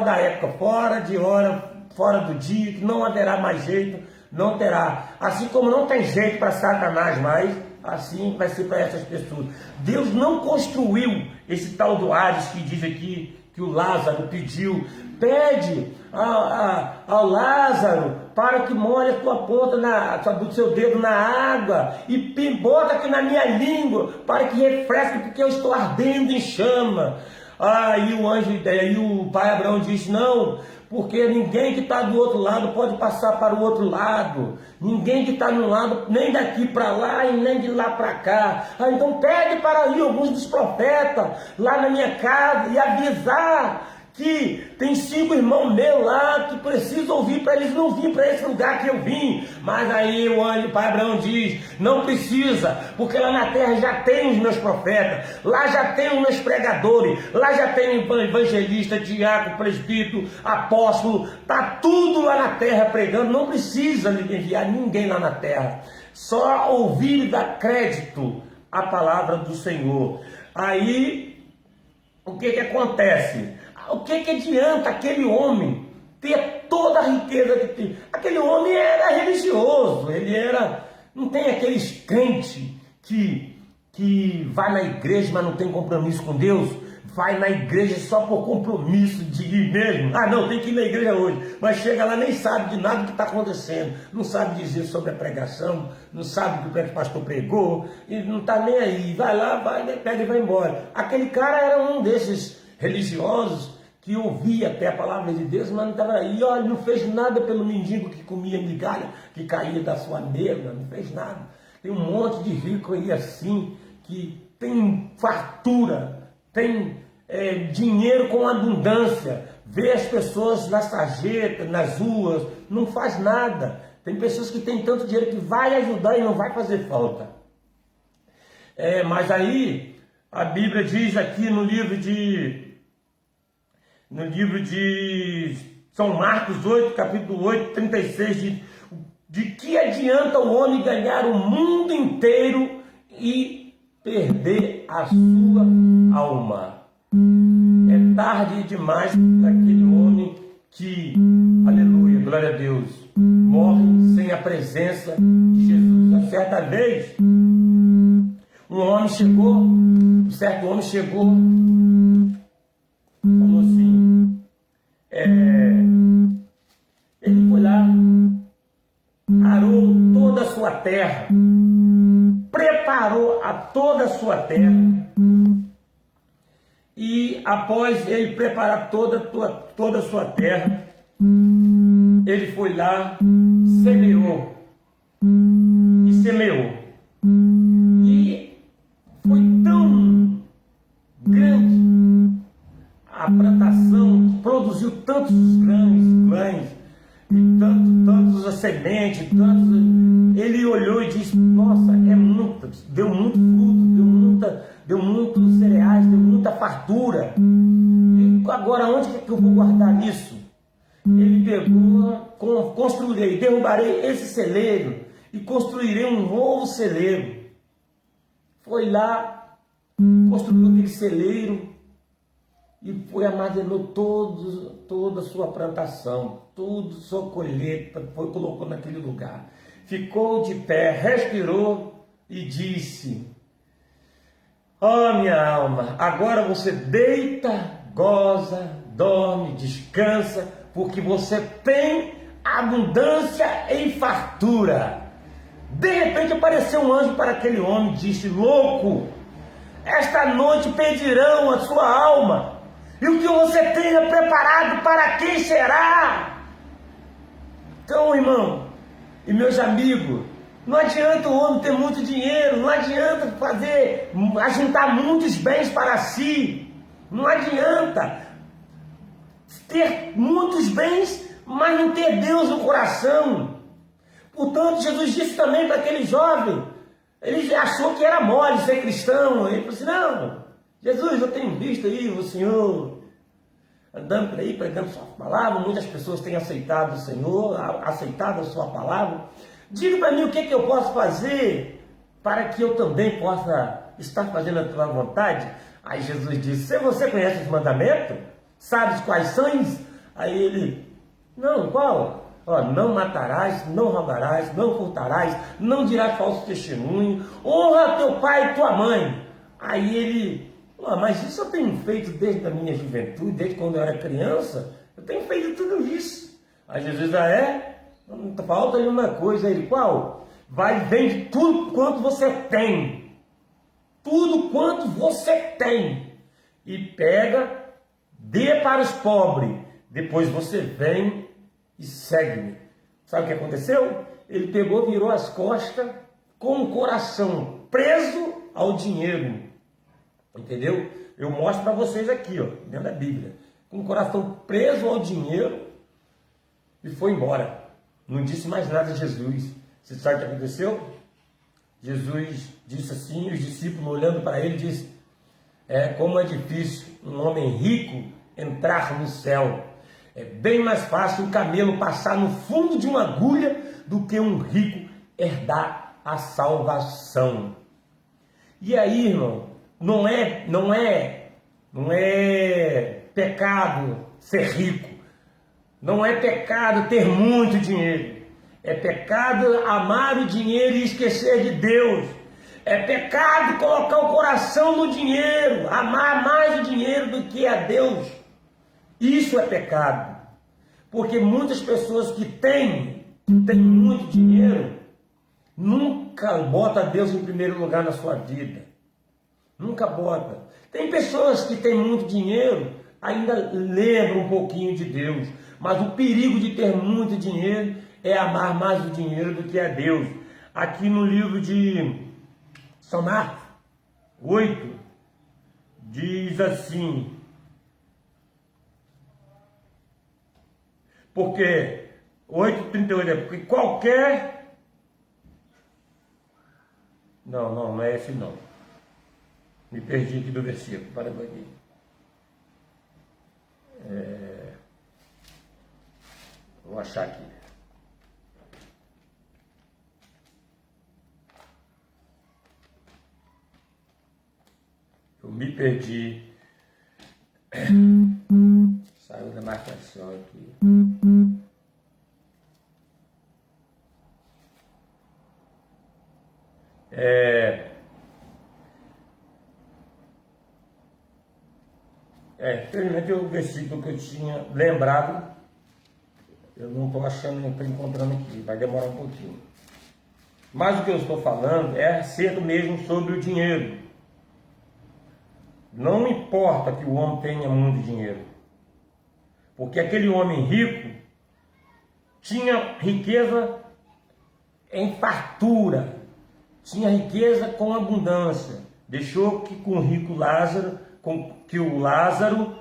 da época, fora de hora, fora do dia, que não haverá mais jeito, não terá. Assim como não tem jeito para Satanás mais, assim vai ser para essas pessoas. Deus não construiu esse tal do Hades que diz aqui, que o Lázaro pediu. Pede ao Lázaro para que molhe a tua ponta do seu dedo na água e bota aqui na minha língua para que refresque, porque eu estou ardendo em chama. Aí o pai Abraão disse, não, porque ninguém que está do outro lado pode passar para o outro lado, ninguém que está no lado, nem daqui para lá e nem de lá para cá. Então pede para ir alguns dos profetas lá na minha casa e avisar que tem 5 irmãos meus lá que precisam ouvir para eles não virem para esse lugar que eu vim. Mas aí o pai Abraão diz, não precisa, porque lá na terra já tem os meus profetas, lá já tem os meus pregadores, lá já tem evangelista, diácono, presbítero, apóstolo, está tudo lá na terra pregando, não precisa enviar ninguém lá na terra, só ouvir e dar crédito à palavra do Senhor. Aí, o que acontece? O que adianta aquele homem ter toda a riqueza que tem? Aquele homem era religioso, não tem aqueles crentes que vai na igreja, mas não tem compromisso com Deus, vai na igreja só por compromisso de ir mesmo. Ah, não, tem que ir na igreja hoje, mas chega lá nem sabe de nada que está acontecendo, não sabe dizer sobre a pregação, não sabe o que o pastor pregou, e não está nem aí, vai lá, pega e vai embora. Aquele cara era um desses religiosos que ouvia até a palavra de Deus, mas não estava aí. Olha, não fez nada pelo mendigo que comia migalha, que caía da sua mesa, não fez nada. Tem um monte de rico aí assim, que tem fartura, tem dinheiro com abundância, vê as pessoas nas sarjetas, nas ruas, não faz nada. Tem pessoas que têm tanto dinheiro que vai ajudar e não vai fazer falta. Mas aí, a Bíblia diz aqui no livro de São Marcos 8, capítulo 8, 36, de que adianta o homem ganhar o mundo inteiro e perder a sua alma? É tarde demais para aquele homem que, aleluia, glória a Deus, morre sem a presença de Jesus. Uma certa vez, um certo homem chegou, falou assim, ele foi lá, arou toda a sua terra, preparou toda a sua terra, e após ele preparar toda a sua terra, ele foi lá, semeou, e foi tão grande a plantação, que produziu tantos grãos, e tantos sementes, ele olhou e disse, nossa, deu muito fruto, deu muitos cereais, deu muita fartura, e agora onde que eu vou guardar isso? Ele pegou, derrubarei esse celeiro, e construirei um novo celeiro. Foi lá, construiu aquele celeiro, e foi armazenou toda a sua plantação, toda a sua colheita, colocou naquele lugar. Ficou de pé, respirou e disse, minha alma, agora você deita, goza, dorme, descansa, porque você tem abundância em fartura. De repente apareceu um anjo para aquele homem e disse, louco, esta noite pedirão a sua alma. E o que você tenha preparado para quem será? Então, irmão e meus amigos, não adianta o homem ter muito dinheiro, não adianta ajuntar muitos bens para si, não adianta ter muitos bens, mas não ter Deus no coração. Portanto, Jesus disse também para aquele jovem, ele achou que era mole ser cristão, ele falou assim, não, Jesus, eu tenho visto aí o Senhor andando por aí, pregando sua palavra, muitas pessoas têm aceitado o Senhor, aceitado a sua palavra, diga para mim o que eu posso fazer para que eu também possa estar fazendo a tua vontade. Aí Jesus disse, se você conhece os mandamentos, sabes quais são? Aí ele, não, qual? Ó, não matarás, não roubarás, não furtarás, não dirás falso testemunho, honra teu pai e tua mãe. Aí ele, mas isso eu tenho feito desde a minha juventude, desde quando eu era criança, eu tenho feito tudo isso. Aí Jesus, falta ali uma coisa. Ele, qual? Vai, vende tudo quanto você tem, tudo quanto você tem, e pega, dê para os pobres, depois você vem e segue-me. Sabe o que aconteceu? Ele pegou, virou as costas, com o coração preso ao dinheiro. Entendeu? Eu mostro para vocês aqui, ó, dentro da Bíblia. Com o coração preso ao dinheiro e foi embora. Não disse mais nada a Jesus. Você sabe o que aconteceu? Jesus disse assim, os discípulos olhando para ele, disse, como é difícil um homem rico entrar no céu. É bem mais fácil um camelo passar no fundo de uma agulha do que um rico herdar a salvação. E aí, irmão, não é pecado ser rico. Não é pecado ter muito dinheiro. É pecado amar o dinheiro e esquecer de Deus. É pecado colocar o coração no dinheiro, amar mais o dinheiro do que a Deus. Isso é pecado. Porque muitas pessoas que têm muito dinheiro, nunca bota Deus em primeiro lugar na sua vida. Nunca bota. Tem pessoas que têm muito dinheiro, ainda lembram um pouquinho de Deus. Mas o perigo de ter muito dinheiro é amar mais o dinheiro do que a Deus. Aqui no livro de São Marcos 8, diz assim, porque 8:38 porque qualquer... Não é esse não. Me perdi aqui do versículo, para aqui. Vou achar aqui. Eu me perdi. Saiu da marcação aqui. Infelizmente o versículo que eu tinha lembrado, eu não estou achando, não estou encontrando aqui, vai demorar um pouquinho. Mas o que eu estou falando é acerca mesmo sobre o dinheiro. Não importa que o homem tenha muito dinheiro, porque aquele homem rico tinha riqueza em fartura, tinha riqueza com abundância. Deixou que com o rico Lázaro, que o Lázaro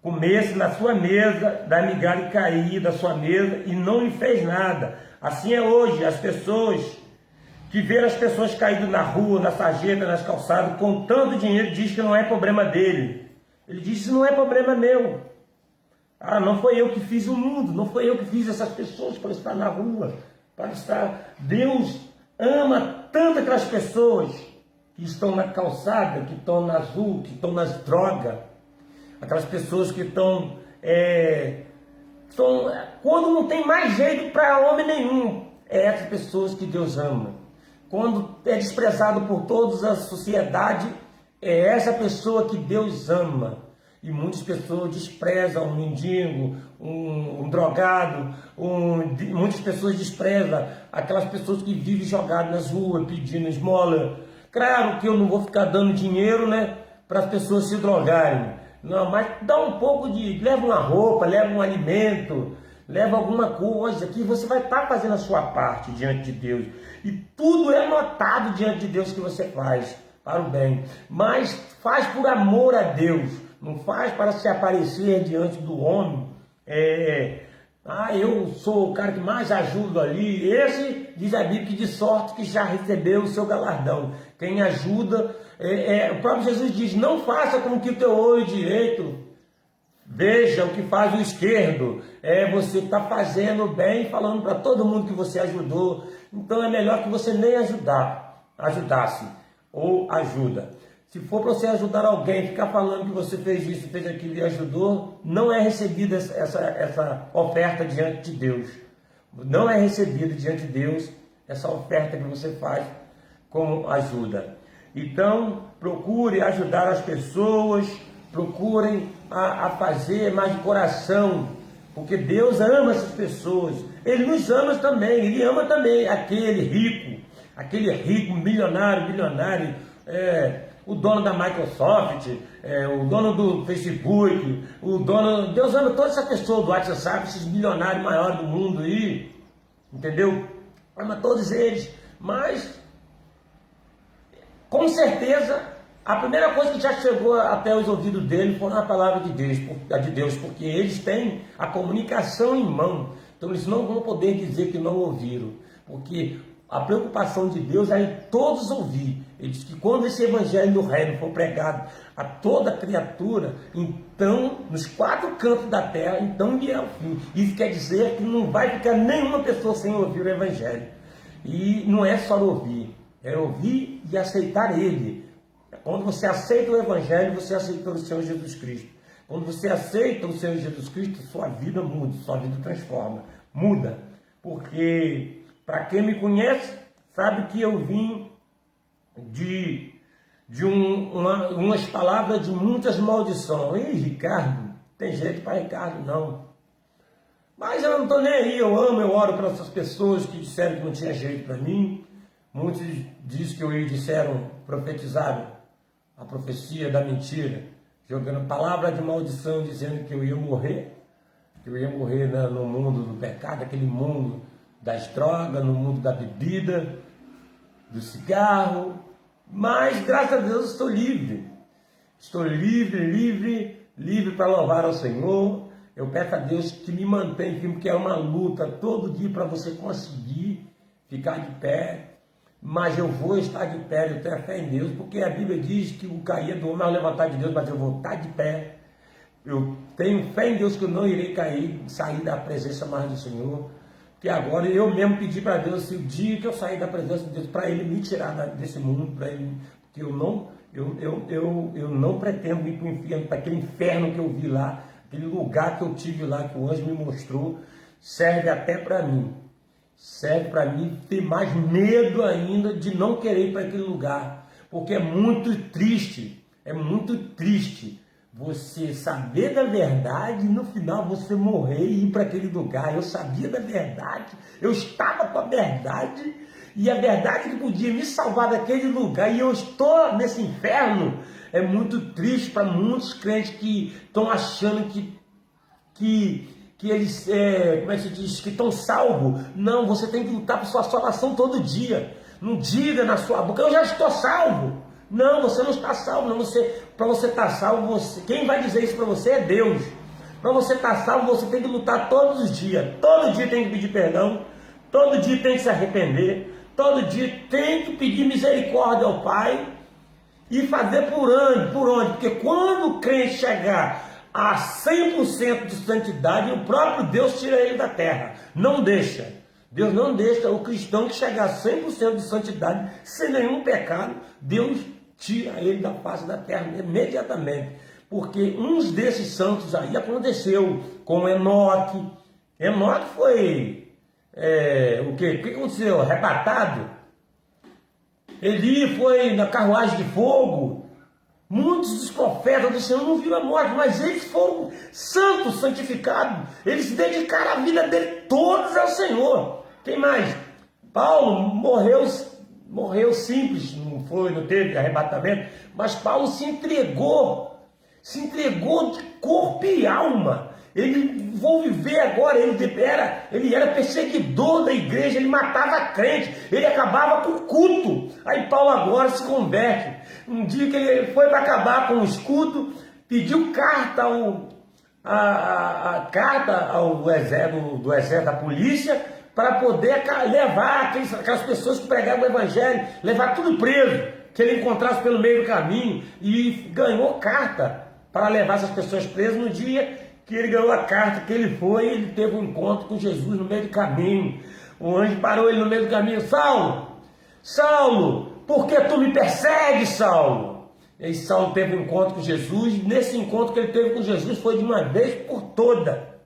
comesse na sua mesa, da migalha cair da sua mesa, e não lhe fez nada. Assim é hoje, as pessoas que vê as pessoas caídas na rua, na sarjeta, nas calçadas, com tanto dinheiro, diz que não é problema dele. Ele diz, isso não é problema meu. Não foi eu que fiz o mundo, não foi eu que fiz essas pessoas para estar na rua, para estar... Deus ama tanto aquelas pessoas que estão na calçada, que estão nas ruas, que estão nas drogas, aquelas pessoas que estão... quando não tem mais jeito para homem nenhum, é essas pessoas que Deus ama. Quando é desprezado por toda a sociedade, é essa pessoa que Deus ama. E muitas pessoas desprezam um mendigo, um drogado, muitas pessoas desprezam aquelas pessoas que vivem jogadas nas ruas pedindo esmola. Claro que eu não vou ficar dando dinheiro, né, para as pessoas se drogarem. Não, mas dá um pouco de... Leva uma roupa, leva um alimento, leva alguma coisa que você vai estar fazendo a sua parte diante de Deus. E tudo é notado diante de Deus que você faz para o bem. Mas faz por amor a Deus. Não faz para se aparecer diante do homem. Eu sou o cara que mais ajuda ali. Esse, diz a Bíblia, que de sorte que já recebeu o seu galardão. Quem ajuda, o próprio Jesus diz, não faça com que o teu olho direito veja o que faz o esquerdo. Você está fazendo bem, falando para todo mundo que você ajudou. Então é melhor que você nem ajudasse ou ajuda. Se for para você ajudar alguém, ficar falando que você fez isso, fez aquilo e ajudou, não é recebida essa oferta diante de Deus. Não é recebida diante de Deus essa oferta que você faz como ajuda. Então, procure ajudar as pessoas, procurem a fazer mais de coração, porque Deus ama essas pessoas. Ele nos ama também, Ele ama também aquele rico, bilionário, o dono da Microsoft, o dono do Facebook, Deus ama todas essas pessoas do WhatsApp, esses bilionários maiores do mundo aí, entendeu? Ama todos eles, mas com certeza a primeira coisa que já chegou até os ouvidos dele foi a palavra de Deus, porque eles têm a comunicação em mão, então eles não vão poder dizer que não ouviram, porque a preocupação de Deus é em todos ouvir. Ele diz que quando esse evangelho do reino for pregado a toda criatura, então, nos 4 cantos da terra, então virá o fim. Isso quer dizer que não vai ficar nenhuma pessoa sem ouvir o evangelho. E não é só ouvir, é ouvir e aceitar ele. Quando você aceita o evangelho, você aceita o Senhor Jesus Cristo. Quando você aceita o Senhor Jesus Cristo, sua vida muda, sua vida transforma, muda. Porque, para quem me conhece, sabe que eu vim de umas palavras de muitas maldições. Ei, Ricardo, tem jeito para Ricardo não. Mas eu não estou nem aí, eu oro para essas pessoas que disseram que não tinha jeito para mim. Muitos dizem que profetizaram a profecia da mentira, jogando palavra de maldição, dizendo que eu ia morrer no mundo do pecado, aquele mundo das drogas, no mundo da bebida, do cigarro. Mas, graças a Deus, estou livre. Estou livre para louvar ao Senhor. Eu peço a Deus que me mantenha firme, porque é uma luta todo dia para você conseguir ficar de pé. Mas eu vou estar de pé, eu tenho fé em Deus, porque a Bíblia diz que o cair é do homem, mas levantar de Deus, mas eu vou estar de pé. Eu tenho fé em Deus que eu não irei cair, sair da presença mais do Senhor. Que agora eu mesmo pedi para Deus, o dia que eu sair da presença de Deus, para Ele me tirar desse mundo, porque eu não pretendo ir para o inferno, para aquele inferno que eu vi lá, aquele lugar que eu tive lá, que o anjo me mostrou, serve até para mim. Serve para mim ter mais medo ainda de não querer ir para aquele lugar, porque é muito triste você saber da verdade e no final você morrer e ir para aquele lugar. Eu sabia da verdade, eu estava com a verdade, e a verdade que podia me salvar daquele lugar, e eu estou nesse inferno. É muito triste para muitos crentes que estão achando que eles, como é que se diz, que estão salvos. Não, você tem que lutar por sua salvação todo dia. Não diga na sua boca, eu já estou salvo. Não, você não está salvo. Para você estar salvo, quem vai dizer isso para você é Deus. Para você estar salvo, você tem que lutar todos os dias. Todo dia tem que pedir perdão. Todo dia tem que se arrepender. Todo dia tem que pedir misericórdia ao Pai. E fazer por onde? Porque quando o crente chegar a 100% de santidade, o próprio Deus tira ele da terra. Não deixa. Deus não deixa o cristão que chegar a 100% de santidade, sem nenhum pecado, Deus tira ele da face da terra imediatamente. Porque uns desses santos aí aconteceu com Enoque. Enoque foi, o que aconteceu? Arrebatado. Eli foi na carruagem de fogo. Muitos dos profetas do Senhor não viram a morte, mas eles foram santos, santificados. Eles dedicaram a vida dele todos ao Senhor. Quem mais? Paulo morreu morreu simples, não teve arrebatamento, mas Paulo se entregou de corpo e alma. Ele, vou viver agora, ele era perseguidor da igreja, ele matava crente, ele acabava com o culto. Aí Paulo agora se converte. Um dia que ele foi para acabar com os cultos, pediu carta ao exército da polícia, para poder levar aquelas pessoas que pregavam o evangelho, levar tudo preso, que ele encontrasse pelo meio do caminho, e ganhou carta para levar essas pessoas presas. No dia que ele ganhou a carta, que ele teve um encontro com Jesus no meio do caminho. O anjo parou ele no meio do caminho: Saulo, Saulo, por que tu me persegues, Saulo? E Saulo teve um encontro com Jesus, e nesse encontro que ele teve com Jesus foi de uma vez por toda.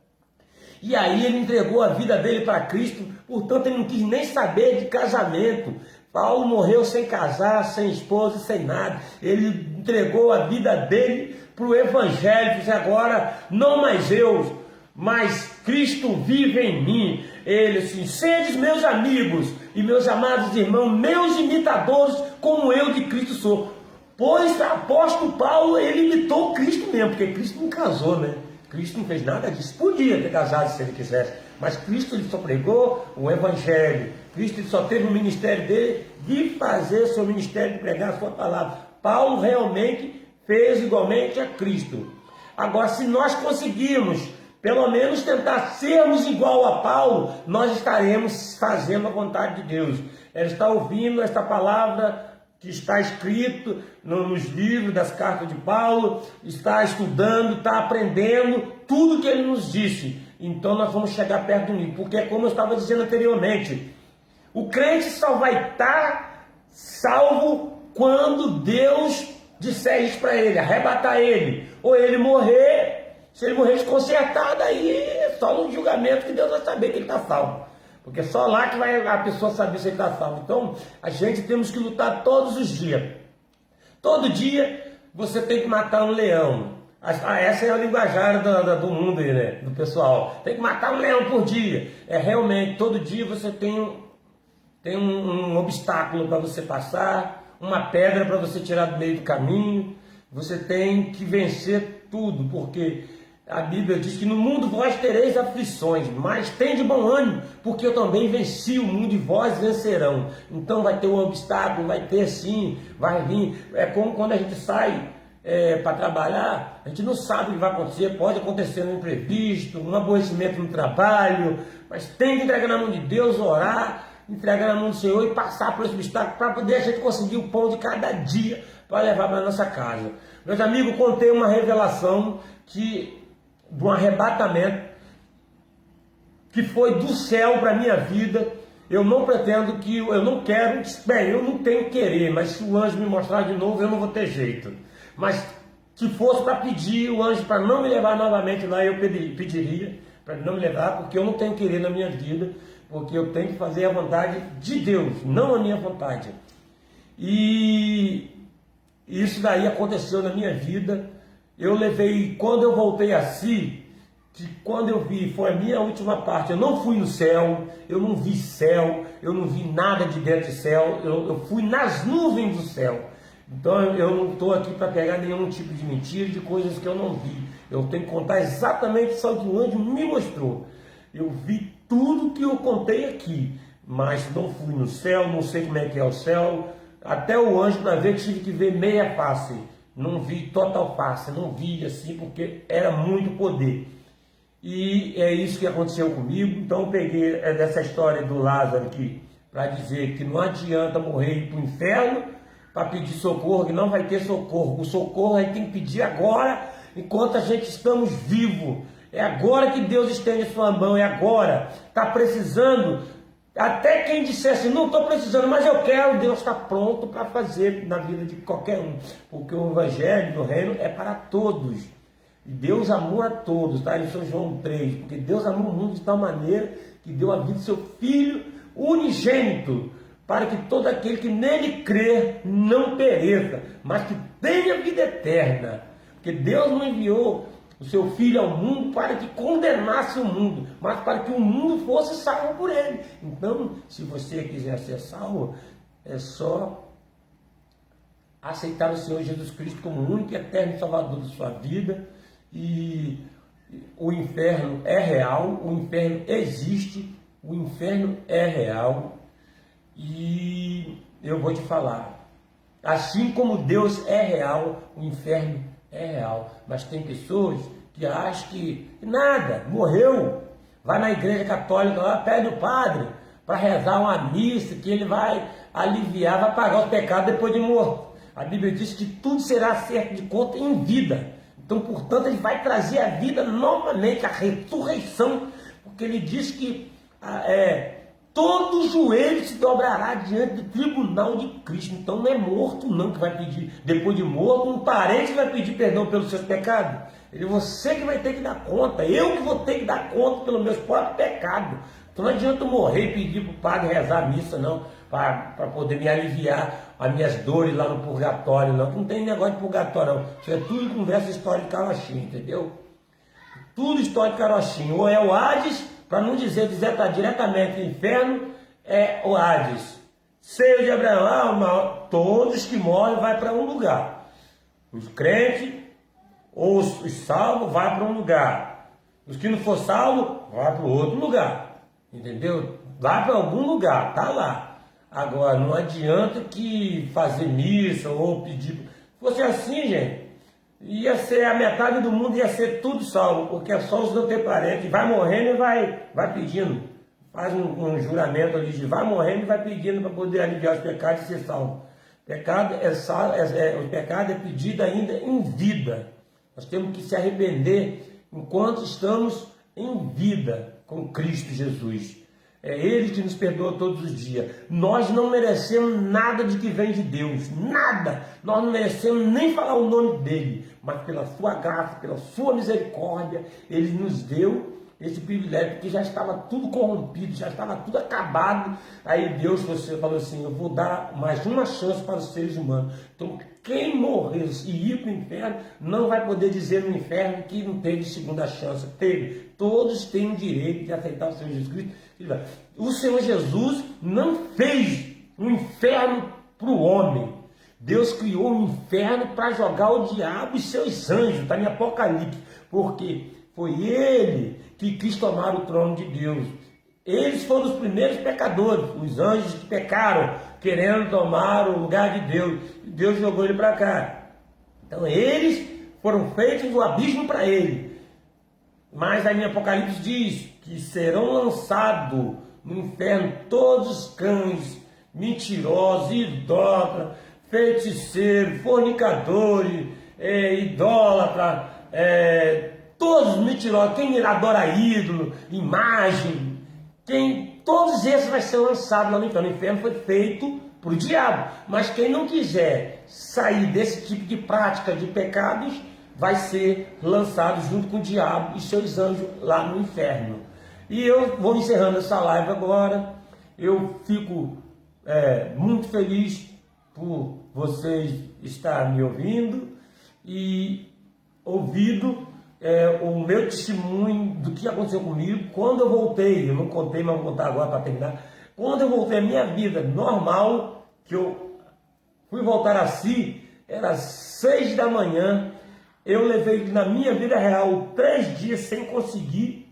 E aí ele entregou a vida dele para Cristo, portanto ele não quis nem saber de casamento. Paulo morreu sem casar, sem esposa, sem nada. Ele entregou a vida dele para o Evangelho. Disse: agora não mais eu, mas Cristo vive em mim. Ele assim: sedes meus amigos e meus amados irmãos, meus imitadores, como eu de Cristo sou. Pois o apóstolo Paulo, ele imitou Cristo mesmo, porque Cristo não casou, né? Cristo não fez nada disso. Podia ter casado se ele quisesse, mas Cristo, ele só pregou o Evangelho. Cristo, ele só teve o ministério dele de fazer seu ministério, de pregar a sua palavra. Paulo realmente fez igualmente a Cristo. Agora, se nós conseguirmos pelo menos tentar sermos igual a Paulo, nós estaremos fazendo a vontade de Deus. Ela está ouvindo esta palavra que está escrito nos livros das cartas de Paulo, está estudando, está aprendendo tudo que ele nos disse. Então nós vamos chegar perto dele, porque como eu estava dizendo anteriormente, o crente só vai estar salvo quando Deus disser isso para ele, arrebatar ele, ou ele morrer. Se ele morrer desconcertado, aí é só no julgamento que Deus vai saber que ele está salvo. Porque só lá que vai a pessoa saber se ele está salvo. Então, a gente temos que lutar todos os dias. Todo dia você tem que matar um leão. Essa é a linguajar do mundo aí, né? Do pessoal. Tem que matar um leão por dia. Realmente, todo dia você tem um obstáculo para você passar, uma pedra para você tirar do meio do caminho. Você tem que vencer tudo, porque a Bíblia diz que no mundo vós tereis aflições, mas tende bom ânimo, porque eu também venci o mundo e vós vencerão. Então vai ter um obstáculo, vai ter sim, vai vir. É como quando a gente sai para trabalhar, a gente não sabe o que vai acontecer, pode acontecer um imprevisto, um aborrecimento no trabalho, mas tem que entregar na mão de Deus, orar, entregar na mão do Senhor e passar por esse obstáculo para poder a gente conseguir o pão de cada dia para levar para a nossa casa. Meus amigos, contei uma revelação de um arrebatamento que foi do céu para a minha vida. Eu não pretendo eu não quero, bem, eu não tenho querer, mas se o anjo me mostrar de novo, eu não vou ter jeito. Mas se fosse para pedir o anjo para não me levar novamente lá, eu pediria para não me levar, porque eu não tenho querer na minha vida, porque eu tenho que fazer a vontade de Deus, não a minha vontade. E isso daí aconteceu na minha vida. Eu levei, quando eu voltei a si, que quando eu vi, foi a minha última parte, eu não fui no céu, eu não vi céu, eu não vi nada de dentro do céu, eu fui nas nuvens do céu. Então eu não estou aqui para pegar nenhum tipo de mentira, de coisas que eu não vi. Eu tenho que contar exatamente só o que o anjo me mostrou. Eu vi tudo que eu contei aqui, mas não fui no céu, não sei como é que é o céu. Até o anjo, para ver, tive que ver meia face. Não vi total face, não vi assim, porque era muito poder. E é isso que aconteceu comigo. Então eu peguei dessa história do Lázaro aqui, para dizer que não adianta morrer e ir para o inferno para pedir socorro, que não vai ter socorro. O socorro a gente tem que pedir agora, enquanto a gente estamos vivos. É agora que Deus estende a sua mão, é agora. Está precisando, até quem dissesse, não estou precisando, mas eu quero, Deus está pronto para fazer na vida de qualquer um. Porque o Evangelho do Reino é para todos. E Deus amou a todos, está em São João 3. Porque Deus amou o mundo de tal maneira que deu a vida do seu Filho unigênito, para que todo aquele que nele crer não pereça, mas que tenha vida eterna. Porque Deus não enviou o seu Filho ao mundo para que condenasse o mundo, mas para que o mundo fosse salvo por ele. Então, se você quiser ser salvo, é só aceitar o Senhor Jesus Cristo como o único e eterno Salvador da sua vida. E o inferno é real, o inferno existe, o inferno é real. E eu vou te falar, assim como Deus é real, o inferno é real. Mas tem pessoas que acham que nada, morreu, vai na igreja católica lá, pede o padre para rezar uma missa, que ele vai aliviar, vai pagar os pecados depois de morto. A Bíblia diz que tudo será acerto de conta em vida. Então, portanto, ele vai trazer a vida novamente, a ressurreição, porque ele diz que todo joelho se dobrará diante do tribunal de Cristo. Então não é morto não que vai pedir, depois de morto, um parente vai pedir perdão pelos seus pecados. Você que vai ter que dar conta, eu que vou ter que dar conta pelos meus próprios pecados. Então não adianta eu morrer e pedir para o padre rezar a missa não, para poder me aliviar as minhas dores lá no purgatório não. Não tem negócio de purgatório não, isso é tudo conversa história de carochinho, entendeu? Tudo história de carochinho, ou é o Hades, para não dizer tá diretamente no inferno, é o Hades. Seio de Abraão, todos que morrem vai para um lugar. Os crentes ou os salvos vai para um lugar. Os que não for salvo, vai para outro lugar. Entendeu? Vai para algum lugar, tá lá. Agora, não adianta que fazer missa ou pedir. Se fosse assim, gente, ia ser a metade do mundo, ia ser tudo salvo, porque é só os não ter parente, vai morrendo e vai pedindo, faz um juramento ali de vai morrendo e vai pedindo para poder aliviar os pecados e ser salvo. Pecado o pecado é pedido ainda em vida. Nós temos que se arrepender enquanto estamos em vida com Cristo Jesus. É Ele que nos perdoa todos os dias. Nós não merecemos nada de que vem de Deus, nada. Nós não merecemos nem falar o nome dEle, mas pela sua graça, pela sua misericórdia, Ele nos deu esse privilégio, porque já estava tudo corrompido, já estava tudo acabado. Aí Deus falou assim, eu vou dar mais uma chance para os seres humanos. Então quem morrer e ir para o inferno, não vai poder dizer no inferno que não teve segunda chance. Teve. Todos têm o direito de aceitar o Senhor Jesus Cristo. O Senhor Jesus não fez um inferno para o homem. Deus criou um inferno para jogar o diabo e seus anjos, está em Apocalipse, porque foi ele que quis tomar o trono de Deus. Eles foram os primeiros pecadores, os anjos que pecaram, querendo tomar o lugar de Deus. Deus jogou ele para cá. Então eles foram feitos o abismo para ele. Mas aí em Apocalipse diz que serão lançados no inferno todos os cães, mentirosos, idólatras, feiticeiros, fornicadores, idólatras, todos os mentirosos, quem adora ídolo, imagem, todos esses vai ser lançados lá no inferno. O inferno foi feito para o diabo, mas quem não quiser sair desse tipo de prática de pecados, vai ser lançado junto com o diabo e seus anjos lá no inferno. E eu vou encerrando essa live agora. Eu fico muito feliz por vocês estarem me ouvindo e ouvindo o meu testemunho do que aconteceu comigo quando eu voltei. Eu não contei, mas vou contar agora para terminar. Quando eu voltei à minha vida normal, que eu fui voltar a si, era 6 da manhã. Eu levei na minha vida real 3 dias sem conseguir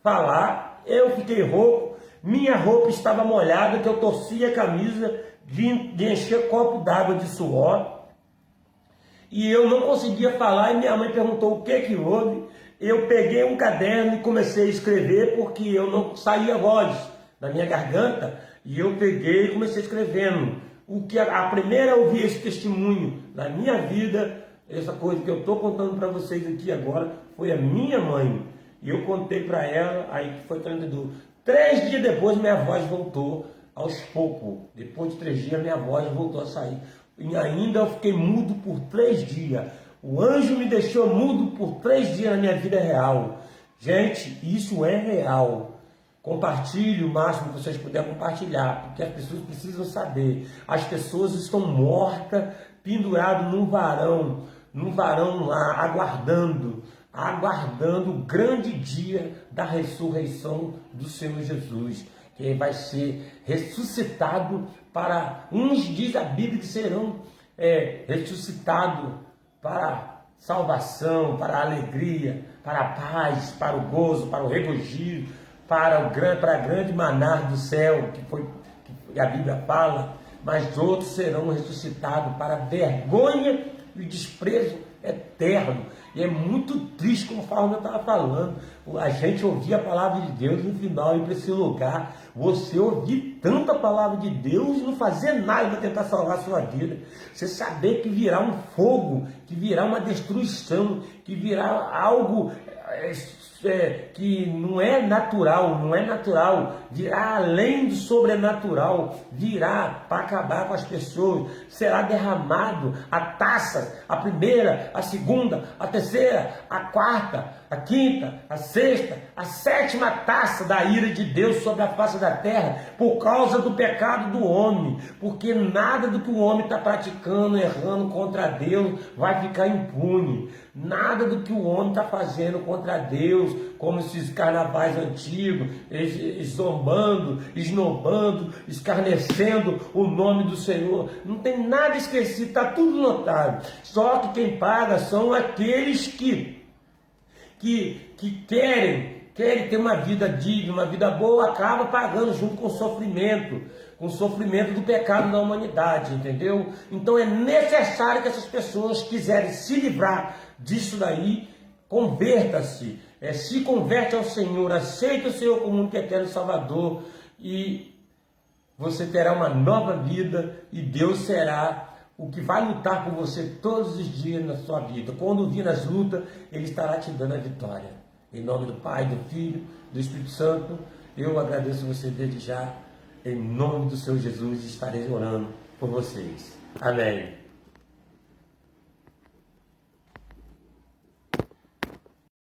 falar. Eu fiquei rouco, minha roupa estava molhada, que eu torcia a camisa de encher copo d'água de suor. E eu não conseguia falar e minha mãe perguntou o que houve. Eu peguei um caderno e comecei a escrever porque eu não saía voz da minha garganta. E eu peguei e comecei escrevendo. A primeira a ouvir esse testemunho na minha vida, essa coisa que eu estou contando para vocês aqui agora, foi a minha mãe. E eu contei para ela, aí que foi 32. 3 dias depois minha voz voltou aos poucos. Depois de 3 dias minha voz voltou a sair. E ainda eu fiquei mudo por 3 dias. O anjo me deixou mudo por 3 dias na minha vida real. Gente, isso é real. Compartilhe o máximo que vocês puderem compartilhar, porque as pessoas precisam saber. As pessoas estão mortas, penduradas num varão lá, aguardando o grande dia da ressurreição do Senhor Jesus. que vai ser ressuscitado para, uns diz a Bíblia que serão ressuscitados para salvação, para a alegria, para a paz, para o gozo, para o regozijo, para a grande manar do céu, que a Bíblia fala, mas outros serão ressuscitados para a vergonha e o desprezo eterno. E é muito triste, como o Fábio estava falando, a gente ouvir a palavra de Deus no final, ir para esse lugar, você ouvir tanta palavra de Deus e não fazer nada para tentar salvar a sua vida. Você saber que virá um fogo, que virá uma destruição, que virá algo que não é natural, virá além do sobrenatural, virá para acabar com as pessoas, será derramado a taça, a primeira, a segunda, a terceira, a quarta, a quinta, a sexta, a sétima taça da ira de Deus sobre a face da terra, por causa do pecado do homem, porque nada do que o homem está praticando, errando contra Deus, vai ficar impune. Nada do que o homem está fazendo contra Deus, como esses carnavais antigos, zombando, esnobando, escarnecendo o nome do Senhor, não tem nada esquecido, está tudo notado. Só que quem paga são aqueles que querem ter uma vida digna, uma vida boa, acaba pagando junto com o sofrimento do pecado da humanidade, entendeu? Então é necessário que essas pessoas quiserem se livrar disso daí, converta-se, se converte ao Senhor, aceita o Senhor como único e eterno Salvador, e você terá uma nova vida, e Deus será o que vai lutar por você todos os dias na sua vida. Quando vir as lutas, Ele estará te dando a vitória. Em nome do Pai, do Filho, do Espírito Santo, eu agradeço você desde já. Em nome do Senhor Jesus, estarei orando por vocês. Amém.